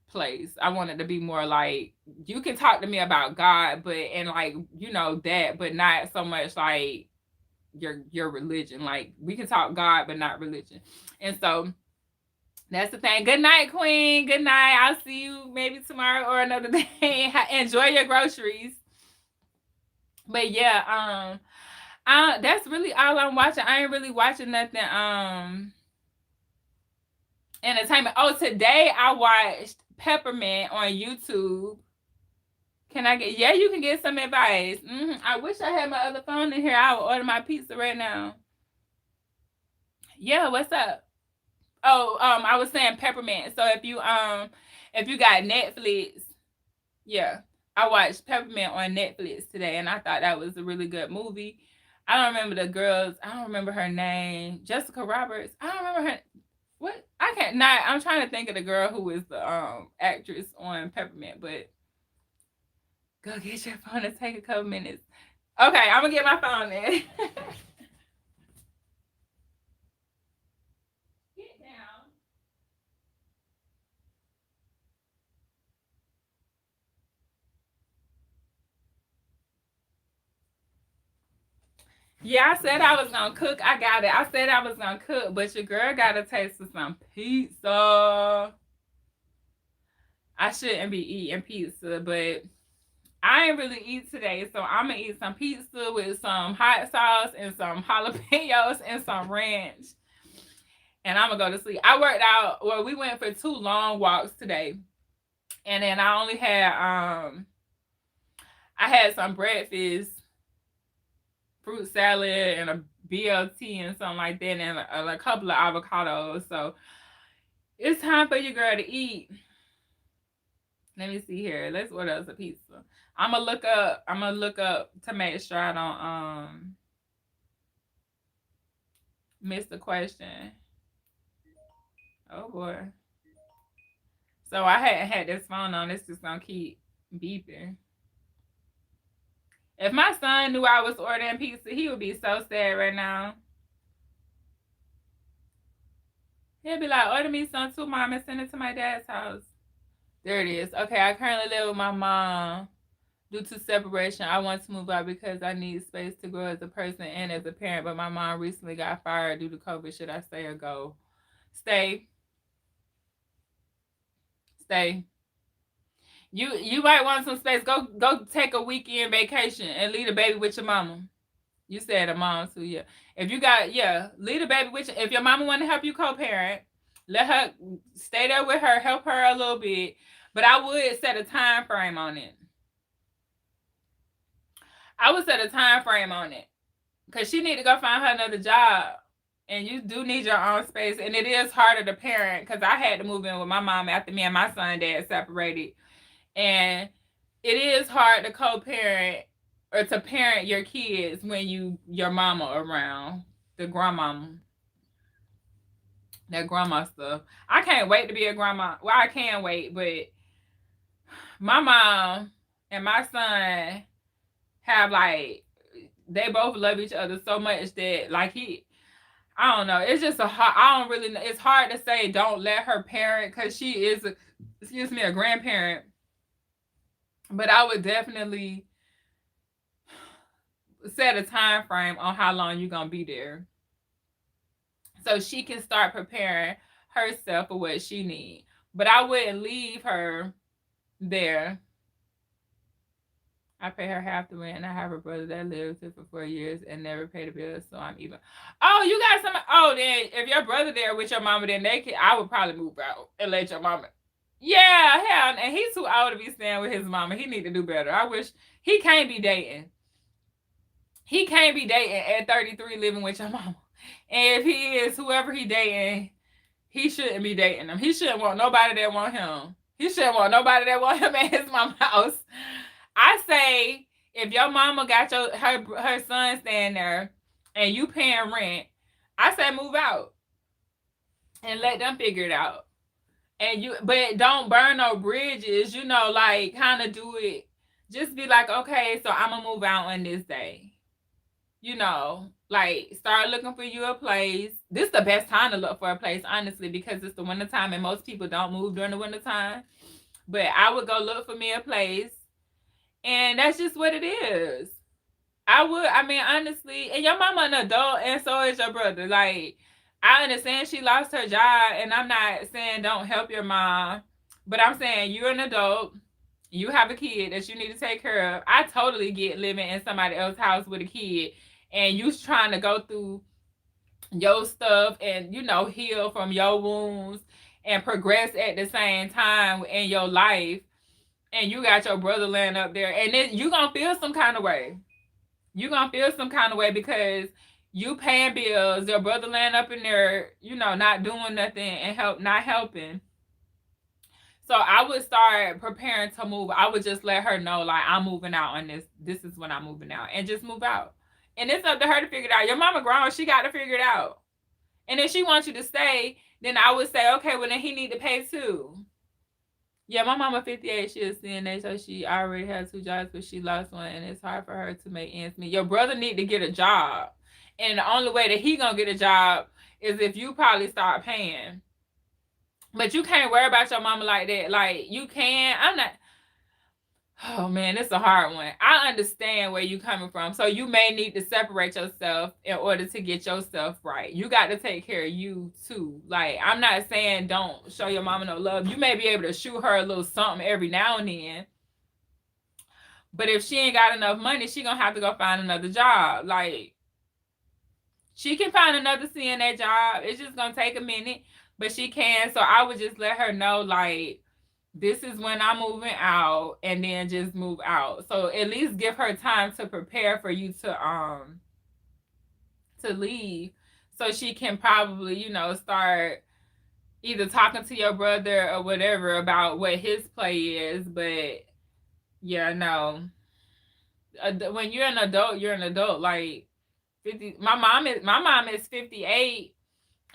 place. I want it to be more like you can talk to me about God, but and like that, but not so much like your religion. Like we can talk God, but not religion. And so that's the thing. Good night, Queen. Good night. I'll see you maybe tomorrow or another day. Enjoy your groceries. But yeah, that's really all I'm watching. I ain't really watching nothing entertainment. Oh, today I watched Peppermint on YouTube. Yeah, you can get some advice. I wish I had my other phone in here. I would order my pizza right now. Yeah, what's up? Oh, I was saying Peppermint. So if you got Netflix, yeah, I watched Peppermint on Netflix today, and I thought that was a really good movie. I don't remember the girls. I don't remember her name. Jessica Roberts. I don't remember her. What? I can't. Not. I'm trying to think of the girl who is the actress on Peppermint. But go get your phone and take a couple minutes. Okay, I'm gonna get my phone then. Get down. Yeah, I said I was gonna cook. I got it. I said I was gonna cook, but your girl got a taste for some pizza. I shouldn't be eating pizza, but I ain't really eat today, so I'm gonna eat some pizza with some hot sauce and some jalapenos and some ranch. And I'm gonna go to sleep. I worked out. Well, we went for 2 long walks today, and then I only had I had some breakfast, fruit salad, and a BLT and something like that, and a couple of avocados. So it's time for your girl to eat. Let me see here. Let's order us a pizza. I'm gonna look up to make sure I don't miss the question. Oh boy. So I hadn't had this phone on. It's just gonna keep beeping. If my son knew I was ordering pizza, he would be so sad right now. He'll be like, order me some too, mom, and send it to my dad's house. There it is. Okay, I currently live with my mom. Due to separation, I want to move out because I need space to grow as a person and as a parent. But my mom recently got fired due to COVID. Should I stay or go? Stay. Stay. You might want some space. Go take a weekend vacation and leave the baby with your mama. You said a mom too, yeah. If you got leave the baby with you. If your mama want to help you co-parent, let her stay there with her, help her a little bit. But I would set a time frame on it. I would set a time frame on it. Because she need to go find her another job. And you do need your own space. And it is harder to parent because I had to move in with my mom after me and my son dad separated. And it is hard to co-parent or to parent your kids when your mama around, the grandmama. That grandma stuff. I can't wait to be a grandma. Well, I can wait, but my mom and my son have like they both love each other so much that like I don't know. It's just I don't really know. It's hard to say don't let her parent because she is a grandparent. But I would definitely set a time frame on how long you're gonna be there, so she can start preparing herself for what she needs. But I wouldn't leave her there. I pay her half the rent, and I have a brother that lives here for 4 years and never paid a bill, so I'm even. Oh, you got some. Oh, then if your brother there with your mama, then I would probably move out and let your mama. Yeah, hell, and he's too old to be staying with his mama. He need to do better. I wish he can't be dating. He can't be dating at 33 living with your mama. And if he is, whoever he dating, he shouldn't be dating them. He shouldn't want nobody that want him. He shouldn't want nobody that want him at his mama's house. I say if your mama got her son staying there and you paying rent, I say move out and let them figure it out. But don't burn no bridges, like kind of do it. Just be like, okay, so I'm gonna move out on this day. Like start looking for you a place. This is the best time to look for a place, honestly, because it's the wintertime and most people don't move during the wintertime. But I would go look for me a place. And that's just what it is. I mean, honestly, and your mama an adult and so is your brother. Like, I understand she lost her job, and I'm not saying don't help your mom, but I'm saying you're an adult. You have a kid that you need to take care of. I totally get living in somebody else's house with a kid, and you trying to go through your stuff and, heal from your wounds and progress at the same time in your life. And you got your brother laying up there, and then you gonna feel some kind of way. You gonna feel some kind of way because you paying bills, your brother laying up in there, not doing nothing and not helping. So I would start preparing to move. I would just let her know, like, I'm moving out on this. This is when I'm moving out, and just move out. And it's up to her to figure it out. Your mama grown, she got to figure it out. And if she wants you to stay, then I would say, okay, well then he need to pay too. Yeah, my mama 58, she is CNA, so she already has 2 jobs, but she lost one, and it's hard for her to make ends meet. Your brother need to get a job, and the only way that he gonna get a job is if you probably start paying. But you can't worry about your mama like that. Like, you can. I'm not. Oh man, it's a hard one. I understand where you coming from. So you may need to separate yourself in order to get yourself right. You got to take care of you too. Like, I'm not saying don't show your mama no love. You may be able to shoot her a little something every now and then. But if she ain't got enough money, she gonna have to go find another job. Like, she can find another CNA job. It's just gonna take a minute, but she can. So I would just let her know, like, this is when I'm moving out, and then just move out. So at least give her time to prepare for you to leave, so she can probably, start either talking to your brother or whatever about what his play is. But yeah, no. When you're an adult, you're an adult. Like, 50. My mom is 58.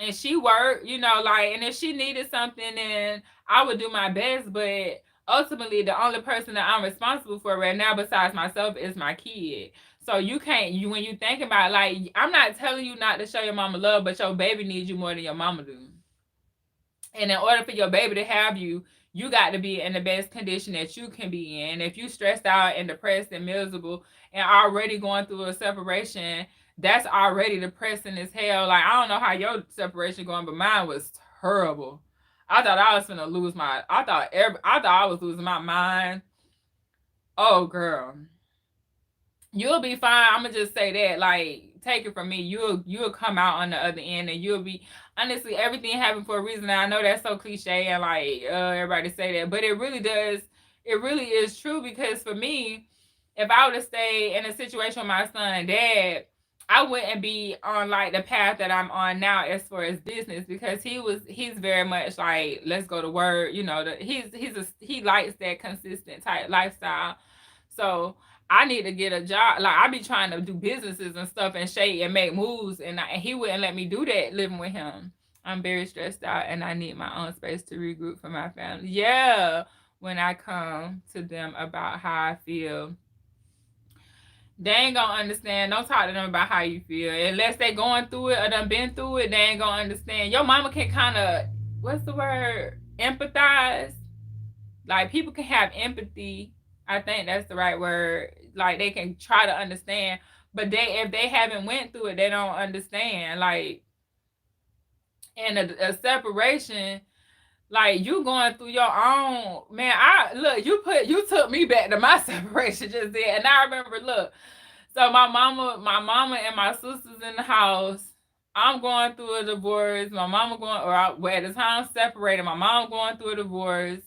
And she worked, like, and if she needed something, then I would do my best. But ultimately, the only person that I'm responsible for right now, besides myself, is my kid. So you can't, when you think about it, like, I'm not telling you not to show your mama love, but your baby needs you more than your mama do. And in order for your baby to have you, you got to be in the best condition that you can be in. If you stressed out and depressed and miserable and already going through a separation, that's already depressing as hell. Like, I don't know how your separation going, but mine was terrible. I thought I was gonna lose my. I thought I was losing my mind. Oh, girl, you'll be fine. I'm gonna just say that. Like, take it from me. You'll come out on the other end, and you'll be. Honestly, everything happened for a reason. I know that's so cliche, and like, everybody say that, but it really does. It really is true, because for me, if I would have stayed in a situation with my son and dad, I wouldn't be on like the path that I'm on now as far as business, because he's very much like, let's go to work. He likes that consistent type lifestyle. So I need to get a job. Like, I be trying to do businesses and stuff and shake and make moves, and he wouldn't let me do that living with him. I'm very stressed out, and I need my own space to regroup for my family. Yeah, when I come to them about how I feel, they ain't gonna understand. Don't talk to them about how you feel unless they going through it or done been through it. They ain't gonna understand. Your mama can kind of, what's the word, empathize. Like, people can have empathy. I think that's the right word. Like, they can try to understand, but if they haven't went through it, they don't understand. Like, in a separation, like, you going through your own, man. You took me back to my separation just then, and I remember, look. So my mama and my sisters in the house. I'm going through a divorce. My mama at the time separated. My mom going through a divorce.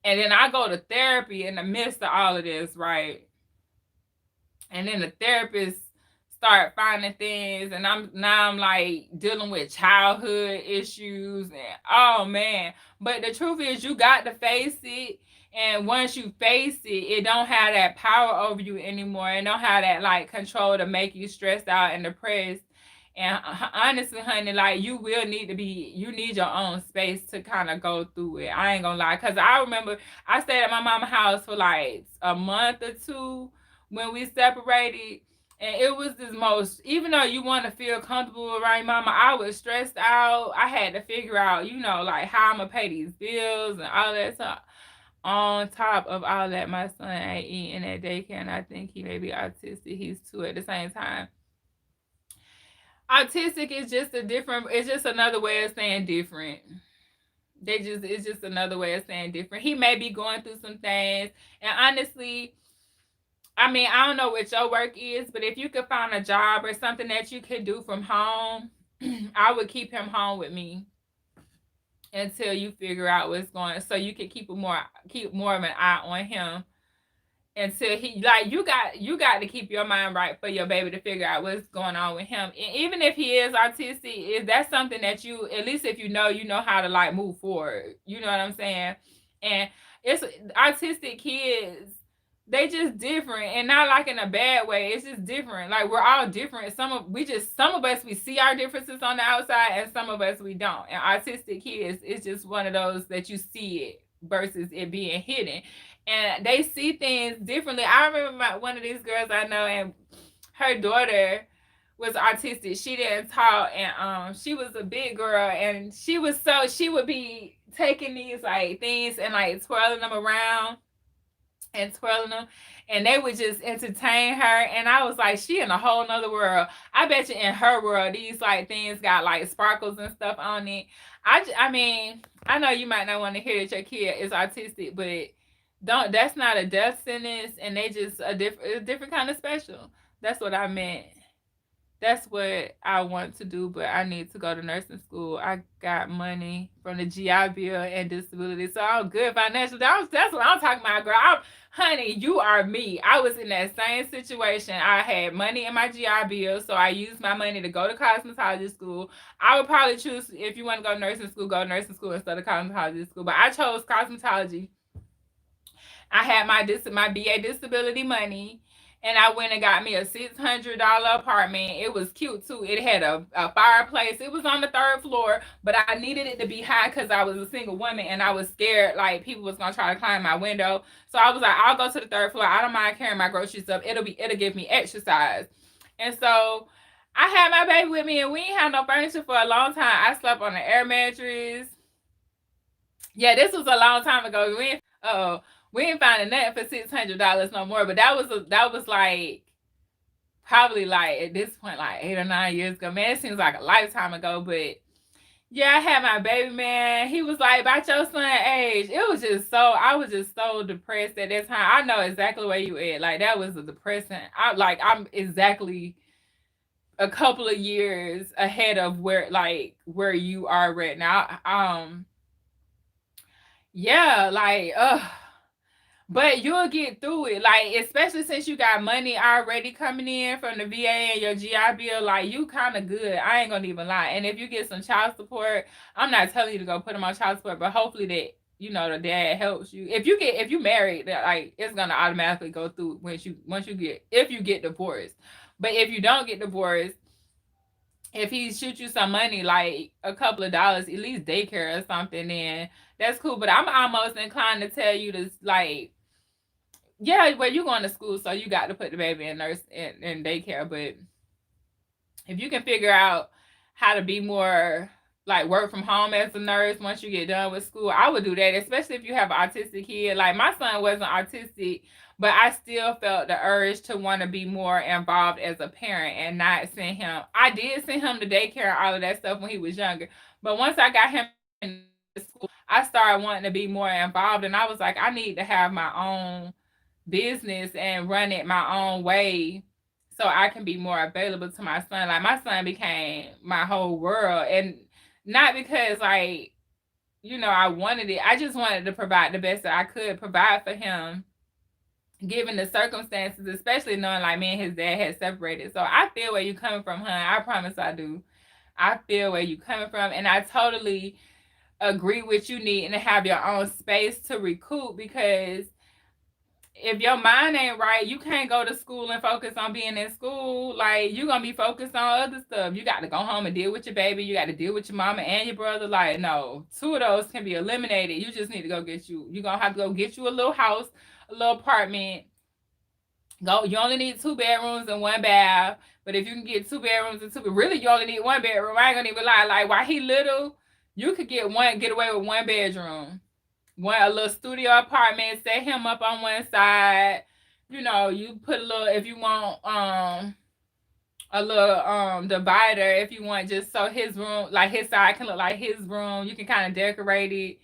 And then I go to therapy in the midst of all of this, right? And then the therapist start finding things, and I'm like dealing with childhood issues, and oh man. But the truth is, you got to face it. And once you face it, it don't have that power over you anymore. It don't have that like control to make you stressed out and depressed. And honestly, honey, like, you need your own space to kind of go through it. I ain't gonna lie. Because I remember I stayed at my mama's house for like a month or two when we separated. And it was this most, even though you want to feel comfortable around your mama, I was stressed out. I had to figure out, like, how I'm going to pay these bills and all that stuff. On top of all that, my son ain't eating at daycare, and I think he may be autistic. He's 2 at the same time. Autistic is it's just another way of saying different. It's just another way of saying different. He may be going through some things, and honestly, I mean, I don't know what your work is, but if you could find a job or something that you could do from home, I would keep him home with me until you figure out what's going on, so you can keep more of an eye on him until he, like, you got to keep your mind right for your baby to figure out what's going on with him. And even if he is autistic, that's something that you, at least if you know how to like move forward. You know what I'm saying? And it's autistic kids, they just different, and not like in a bad way. It's just different. Like we're all different. Some of us we see our differences on the outside, and some of us we don't. And autistic kids, it's just one of those that you see it versus it being hidden, and they see things differently. I remember one of these girls I know, and her daughter was autistic. She didn't talk, and she was a big girl, and she would be taking these like things and like twirling them around and twirling them, and they would just entertain her. And I was like, she in a whole nother world. I bet you in her world these like things got like sparkles and stuff on it. I mean, I know you might not want to hear that your kid is autistic, but don't, that's not a death sentence, and they just a different kind of special. That's what I meant. That's what I want to do, but I need to go to nursing school. I got money from the GI Bill and disability, so I'm good financially. That's what I'm talking about, girl. Honey, you are me. I was in that same situation. I had money in my GI Bill, so I used my money to go to cosmetology school. I would probably choose, if you want to go to nursing school, go to nursing school instead of cosmetology school, but I chose cosmetology. I had my BA disability money, and I went and got me a $600 apartment. It was cute too. It had a fireplace. It was on the third floor, but I needed it to be high because I was a single woman and I was scared like people was gonna try to climb my window. So I was like, I'll go to the third floor. I don't mind carrying my groceries up. It'll give me exercise. And so I had my baby with me, and we ain't had no furniture for a long time. I slept on an air mattress. Yeah, this was a long time ago. We ain't finding nothing for $600 no more. But that was like probably like at this point like 8 or 9 years ago. Man, it seems like a lifetime ago. But yeah, I had my baby, man. He was like about your son age. It was just so, I was just so depressed at that time. I know exactly where you at. Like that was a depressing. I'm exactly a couple of years ahead of where you are right now. Yeah, like but you'll get through it. Like, especially since you got money already coming in from the VA and your GI Bill, like you kind of good. I ain't gonna even lie. And if you get some child support, I'm not telling you to go put them on child support, but hopefully that the dad helps you. If you married, that like it's gonna automatically go through if you get divorced. But if you don't get divorced, if he shoots you some money, like a couple of dollars, at least daycare or something, then that's cool. But I'm almost inclined to tell you to like, yeah, well, you're going to school, so you got to put the baby in daycare. But if you can figure out how to be more like work from home as a nurse once you get done with school, I would do that, especially if you have an autistic kid. Like my son wasn't autistic, but I still felt the urge to want to be more involved as a parent and not send him. I did send him to daycare and all of that stuff when he was younger. But once I got him in school, I started wanting to be more involved, and I was like, I need to have my own business and run it my own way so I can be more available to my son. Like my son became my whole world, and not because like I wanted it. I just wanted to provide the best that I could provide for him given the circumstances, especially knowing like me and his dad had separated. So I feel where you coming from, hun. I promise I do. I feel where you coming from, and I totally agree with you needing to have your own space to recoup, because if your mind ain't right, you can't go to school and focus on being in school. Like you're gonna be focused on other stuff. You got to go home and deal with your baby. You got to deal with your mama and your brother. Like no, two of those can be eliminated. You just need to go get you. You're gonna have to go get you a little house, a little apartment. Go. You only need 2 bedrooms and 1 bath. But if you can get 2 bedrooms and really you only need 1 bedroom. I ain't gonna even lie. Like while he little, you could get away with 1 bedroom. A little studio apartment, set him up on one side. You put a little, if you want a little divider, if you want, just so his room, like his side can look like his room. You can kind of decorate it.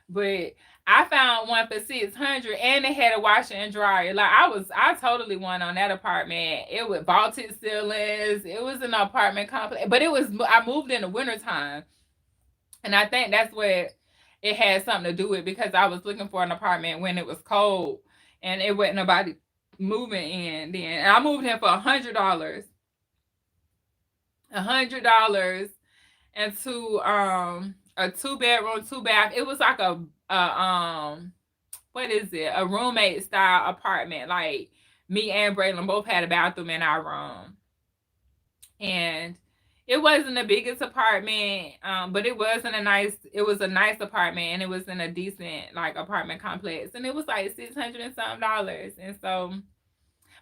But I found one for $600, and it had a washer and dryer. Like I totally won on that apartment. It was vaulted ceilings. It was an apartment complex, but I moved in the wintertime. And I think that's what it had something to do with, because I was looking for an apartment when it was cold and it wasn't nobody moving in then. And I moved in for $100. $100 into a 2 bedroom, 2 bath. It was like a what is it? A roommate style apartment. Like me and Braylon both had a bathroom in our room. And it wasn't the biggest apartment, but it was a nice apartment, and it was in a decent like apartment complex, and it was like $600 and something. And so,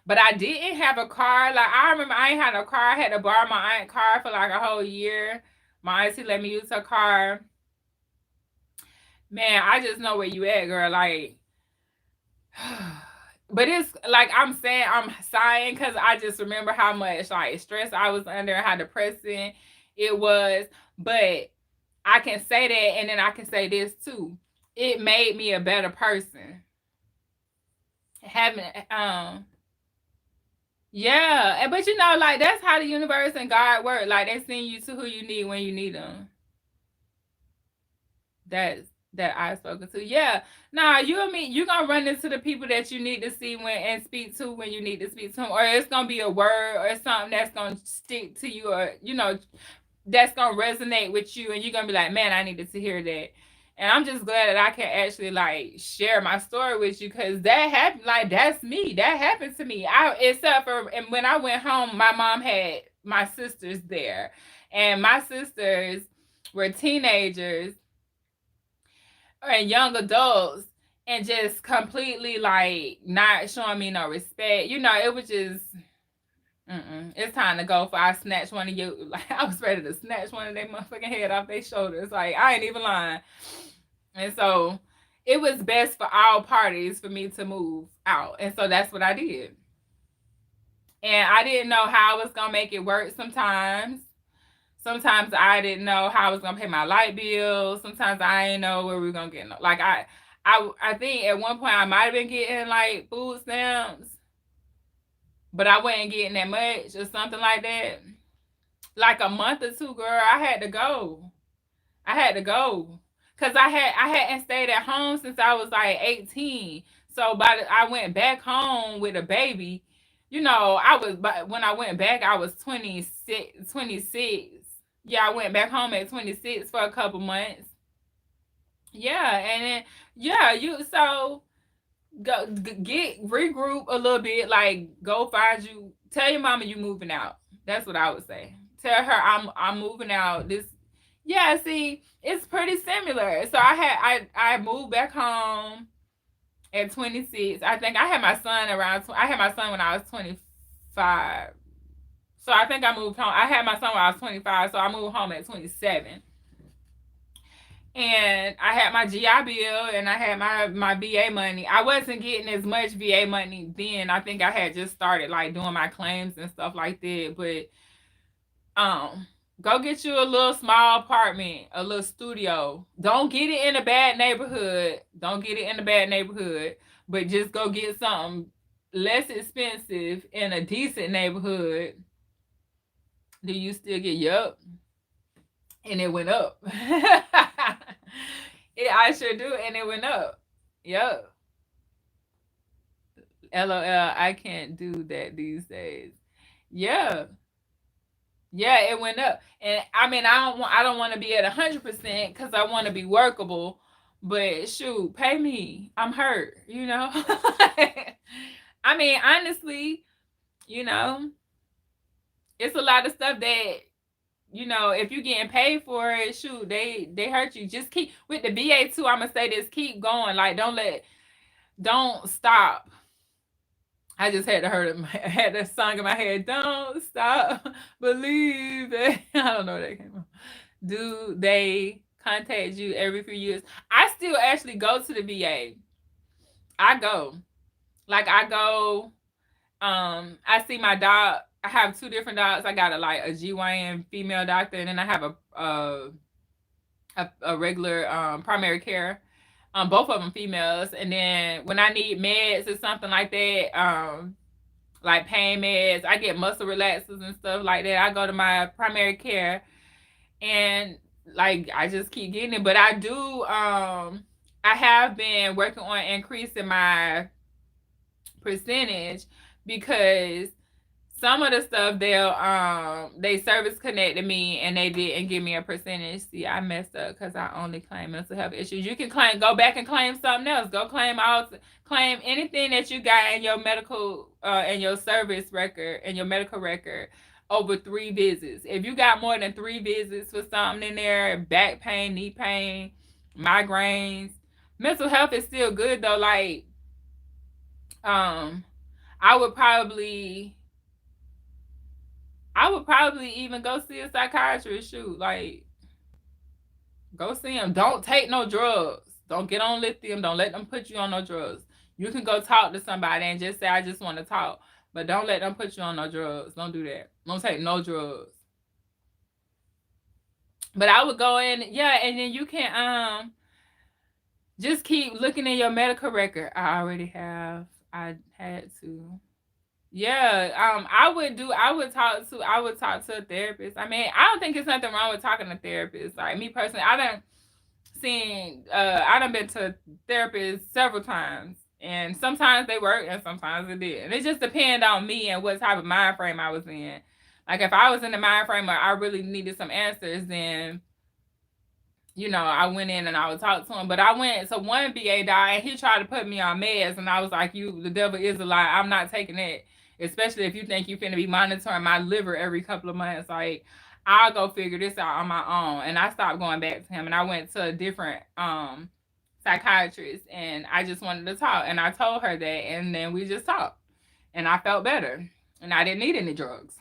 but I didn't have a car. Like I remember I ain't had a car. I had to borrow my aunt's car for like a whole year. My auntie let me use her car. Man, I just know where you at, girl. Like but it's like I'm saying, I'm sighing because I just remember how much like stress I was under, how depressing it was. But I can say that, and then I can say this too. It made me a better person. Having yeah, but you know, like that's how the universe and God work. Like they send you to who you need when you need them. That's that I spoken to. Yeah. Nah, you and me, you gonna run into the people that you need to see when and speak to when you need to speak to them. Or it's gonna be a word or something that's gonna stick to you, or you know, that's gonna resonate with you, and you're gonna be like, man, I needed to hear that. And I'm just glad that I can actually like share my story with you, because that happened. Like that's me. That happened to me. Except for, and when I went home, my mom had my sisters there, and my sisters were teenagers and young adults, and just completely like not showing me no respect. You know, it was just it's time to go. For I snatch one of you. Like I was ready to snatch one of their motherfucking head off their shoulders. Like I ain't even lying. And so it was best for all parties for me to move out. And so that's what I did. And I didn't know how I was gonna make it work sometimes. Sometimes I didn't know how I was gonna pay my light bill. Sometimes I didn't know where we were gonna get. Like I think at one point I might have been getting like food stamps, but I wasn't getting that much or something like that. Like a month or two, girl, I had to go. I had to go because I hadn't stayed at home since I was like 18. So I went back home with a baby. You know, but when I went back, I was 26, 26. Yeah, I went back home at 26 for a couple months. Yeah, and then yeah, go get regroup a little bit, like go find you, tell your mama you moving out. That's what I would say. Tell her I'm moving out. This Yeah, see, it's pretty similar. So I moved back home at 26. I think I had my son I had my son when I was 25. So I think I moved home. I had my son when I was 25, so I moved home at 27. And I had my GI Bill, and I had my VA money. I wasn't getting as much VA money then. I think I had just started like doing my claims and stuff like that. But go get you a little small apartment, a little studio. Don't get it in a bad neighborhood. Don't get it in a bad neighborhood, but just go get something less expensive in a decent neighborhood. Do you still get yup? And it went up. I sure do, and it went up. Yup. LOL, I can't do that these days. Yeah. Yeah, it went up. And I mean, I don't want to be at 100% because I want to be workable. But shoot, pay me. I'm hurt, you know? I mean, honestly, you know, it's a lot of stuff that, you know, if you're getting paid for it, shoot, they hurt you. Just keep with the VA too. I'm gonna say this: keep going. Like, don't stop. I just had to had that song in my head. Don't stop, believe it. I don't know where that came from. Do they contact you every few years? I still actually go to the VA. I go, like I go. I see my dog. I have two different dogs. I got a GYN female doctor, and then I have a regular primary care. Both of them females. And then when I need meds or something like that, like pain meds, I get muscle relaxers and stuff like that. I go to my primary care, and like I just keep getting it. But I do. I have been working on increasing my percentage because some of the stuff they service connected me and they didn't give me a percentage. See, I messed up because I only claim mental health issues. You can go back and claim something else. Go claim anything that you got in your medical in your service record, in your medical record, over 3 visits. If you got more than 3 visits for something in there, back pain, knee pain, migraines, mental health is still good though. Like I would probably even go see a psychiatrist. Shoot, like, go see him. Don't take no drugs. Don't get on lithium. Don't let them put you on no drugs. You can go talk to somebody and just say, I just want to talk. But don't let them put you on no drugs. Don't do that. Don't take no drugs. But I would go in, yeah, and then you can just keep looking in your medical record. I already have. I had to. Yeah, I would talk to a therapist. I mean, I don't think it's nothing wrong with talking to therapists. Like me personally, I done been to therapists several times, and sometimes they work and sometimes it did. And it just depends on me and what type of mind frame I was in. Like if I was in the mind frame where I really needed some answers, then I went in and I would talk to him. But I went to one VA guy and he tried to put me on meds, and I was like, the devil is a lie. I'm not taking that. Especially if you think you're finna be monitoring my liver every couple of months. Like, I'll go figure this out on my own. And I stopped going back to him, and I went to a different psychiatrist, and I just wanted to talk. And I told her that, and then we just talked. And I felt better. And I didn't need any drugs.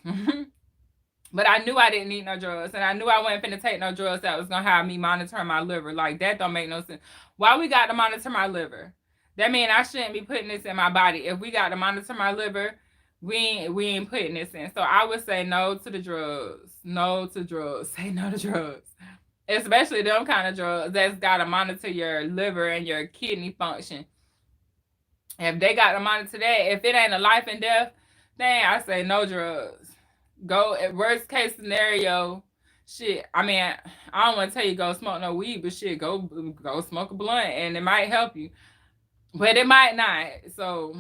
But I knew I didn't need no drugs, and I knew I wasn't finna take no drugs that was gonna have me monitoring my liver. Like, that don't make no sense. Why we got to monitor my liver? That means I shouldn't be putting this in my body. If we got to monitor my liver, we ain't putting this in. So I would say no to the drugs. No to drugs. Say no to drugs. Especially them kind of drugs that's got to monitor your liver and your kidney function. If they got to monitor that, if it ain't a life and death thing, I say no drugs. Go at worst case scenario, shit. I mean, I don't want to tell you go smoke no weed, but shit, go smoke a blunt, and it might help you, but it might not. So,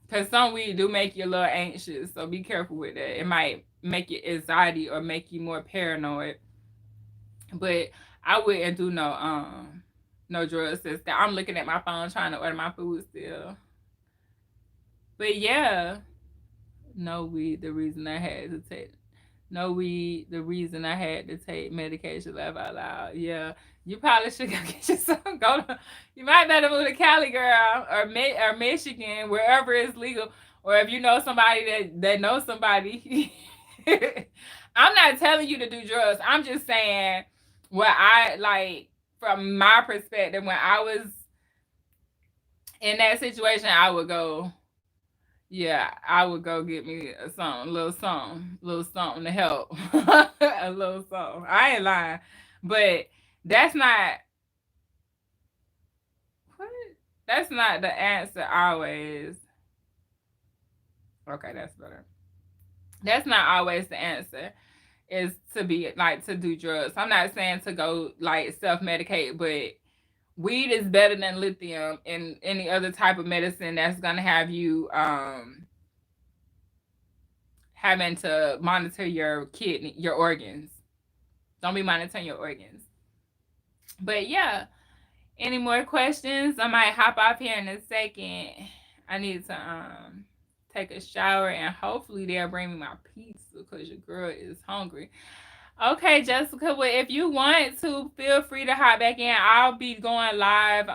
because some weed do make you a little anxious, so be careful with that. It might make you anxiety or make you more paranoid. But I wouldn't do no drugs. I'm looking at my phone trying to order my food still. But yeah. No weed, the reason I had to take medication, laugh out loud. Yeah. You probably should go get you some. You might better move to Cali, girl, or Michigan, wherever it's legal. Or if you know somebody that knows somebody. I'm not telling you to do drugs. I'm just saying what I like from my perspective. When I was in that situation, I would go. Yeah, I would go get me a little something to help. A little something. I ain't lying. But that's not the answer always. Okay, that's better. That's not always the answer. Is to be like to do drugs. I'm not saying to go like self-medicate, but weed is better than lithium and any other type of medicine that's gonna have you having to monitor your kidney, your organs. Don't be monitoring your organs. But yeah, any more questions? I might hop off here in a second. I need to take a shower, and hopefully they'll bring me my pizza because your girl is hungry. Okay, Jessica, well, if you want to, feel free to hop back in. I'll be going live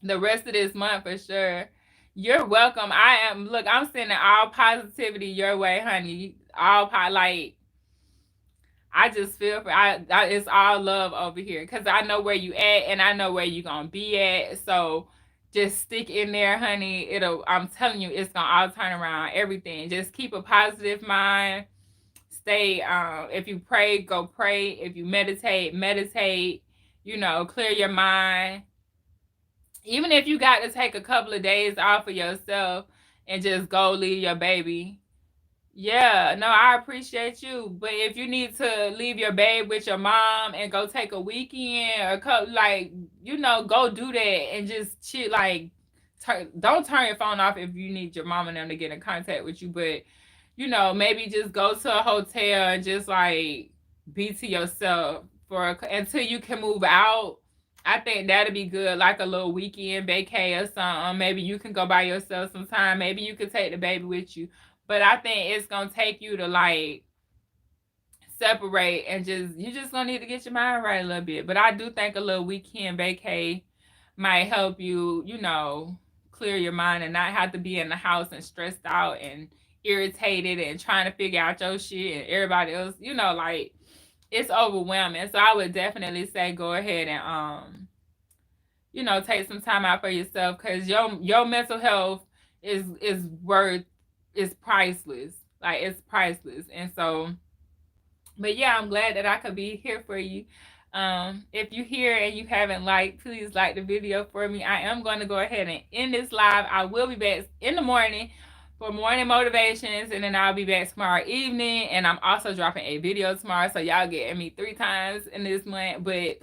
the rest of this month for sure. You're welcome. I'm sending all positivity your way, honey. I just feel it's all love over here because I know where you at and I know where you gonna be at. So just stick in there, honey. I'm telling you, it's gonna all turn around. Everything. Just keep a positive mind. Stay. If you pray, go pray. If you meditate. Clear your mind. Even if you got to take a couple of days off of yourself and just go leave your baby. Yeah, no, I appreciate you. But if you need to leave your babe with your mom and go take a weekend or go do that and just chill, like don't turn your phone off if you need your mom and them to get in contact with you, but maybe just go to a hotel and just like be to yourself until you can move out. I think that'd be good, like a little weekend vacay or something. Maybe you can go by yourself sometime. Maybe you could take the baby with you. But I think it's gonna take you to like separate and you just gonna need to get your mind right a little bit. But I do think a little weekend vacay might help you, clear your mind and not have to be in the house and stressed out and irritated and trying to figure out your shit and everybody else, like it's overwhelming. So I would definitely say go ahead and take some time out for yourself, because your mental health is priceless. Like it's priceless. And so, but yeah, I'm glad that I could be here for you. If you're here and you haven't liked, please like the video for me. I am going to go ahead and end this live. I will be back in the morning for morning motivations, and then I'll be back tomorrow evening. And I'm also dropping a video tomorrow, so y'all getting me 3 times in this month. But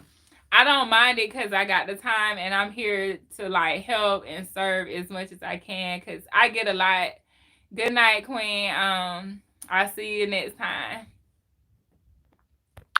I don't mind it because I got the time and I'm here to like help and serve as much as I can, because I get a lot. Good night, Queen. I'll see you next time.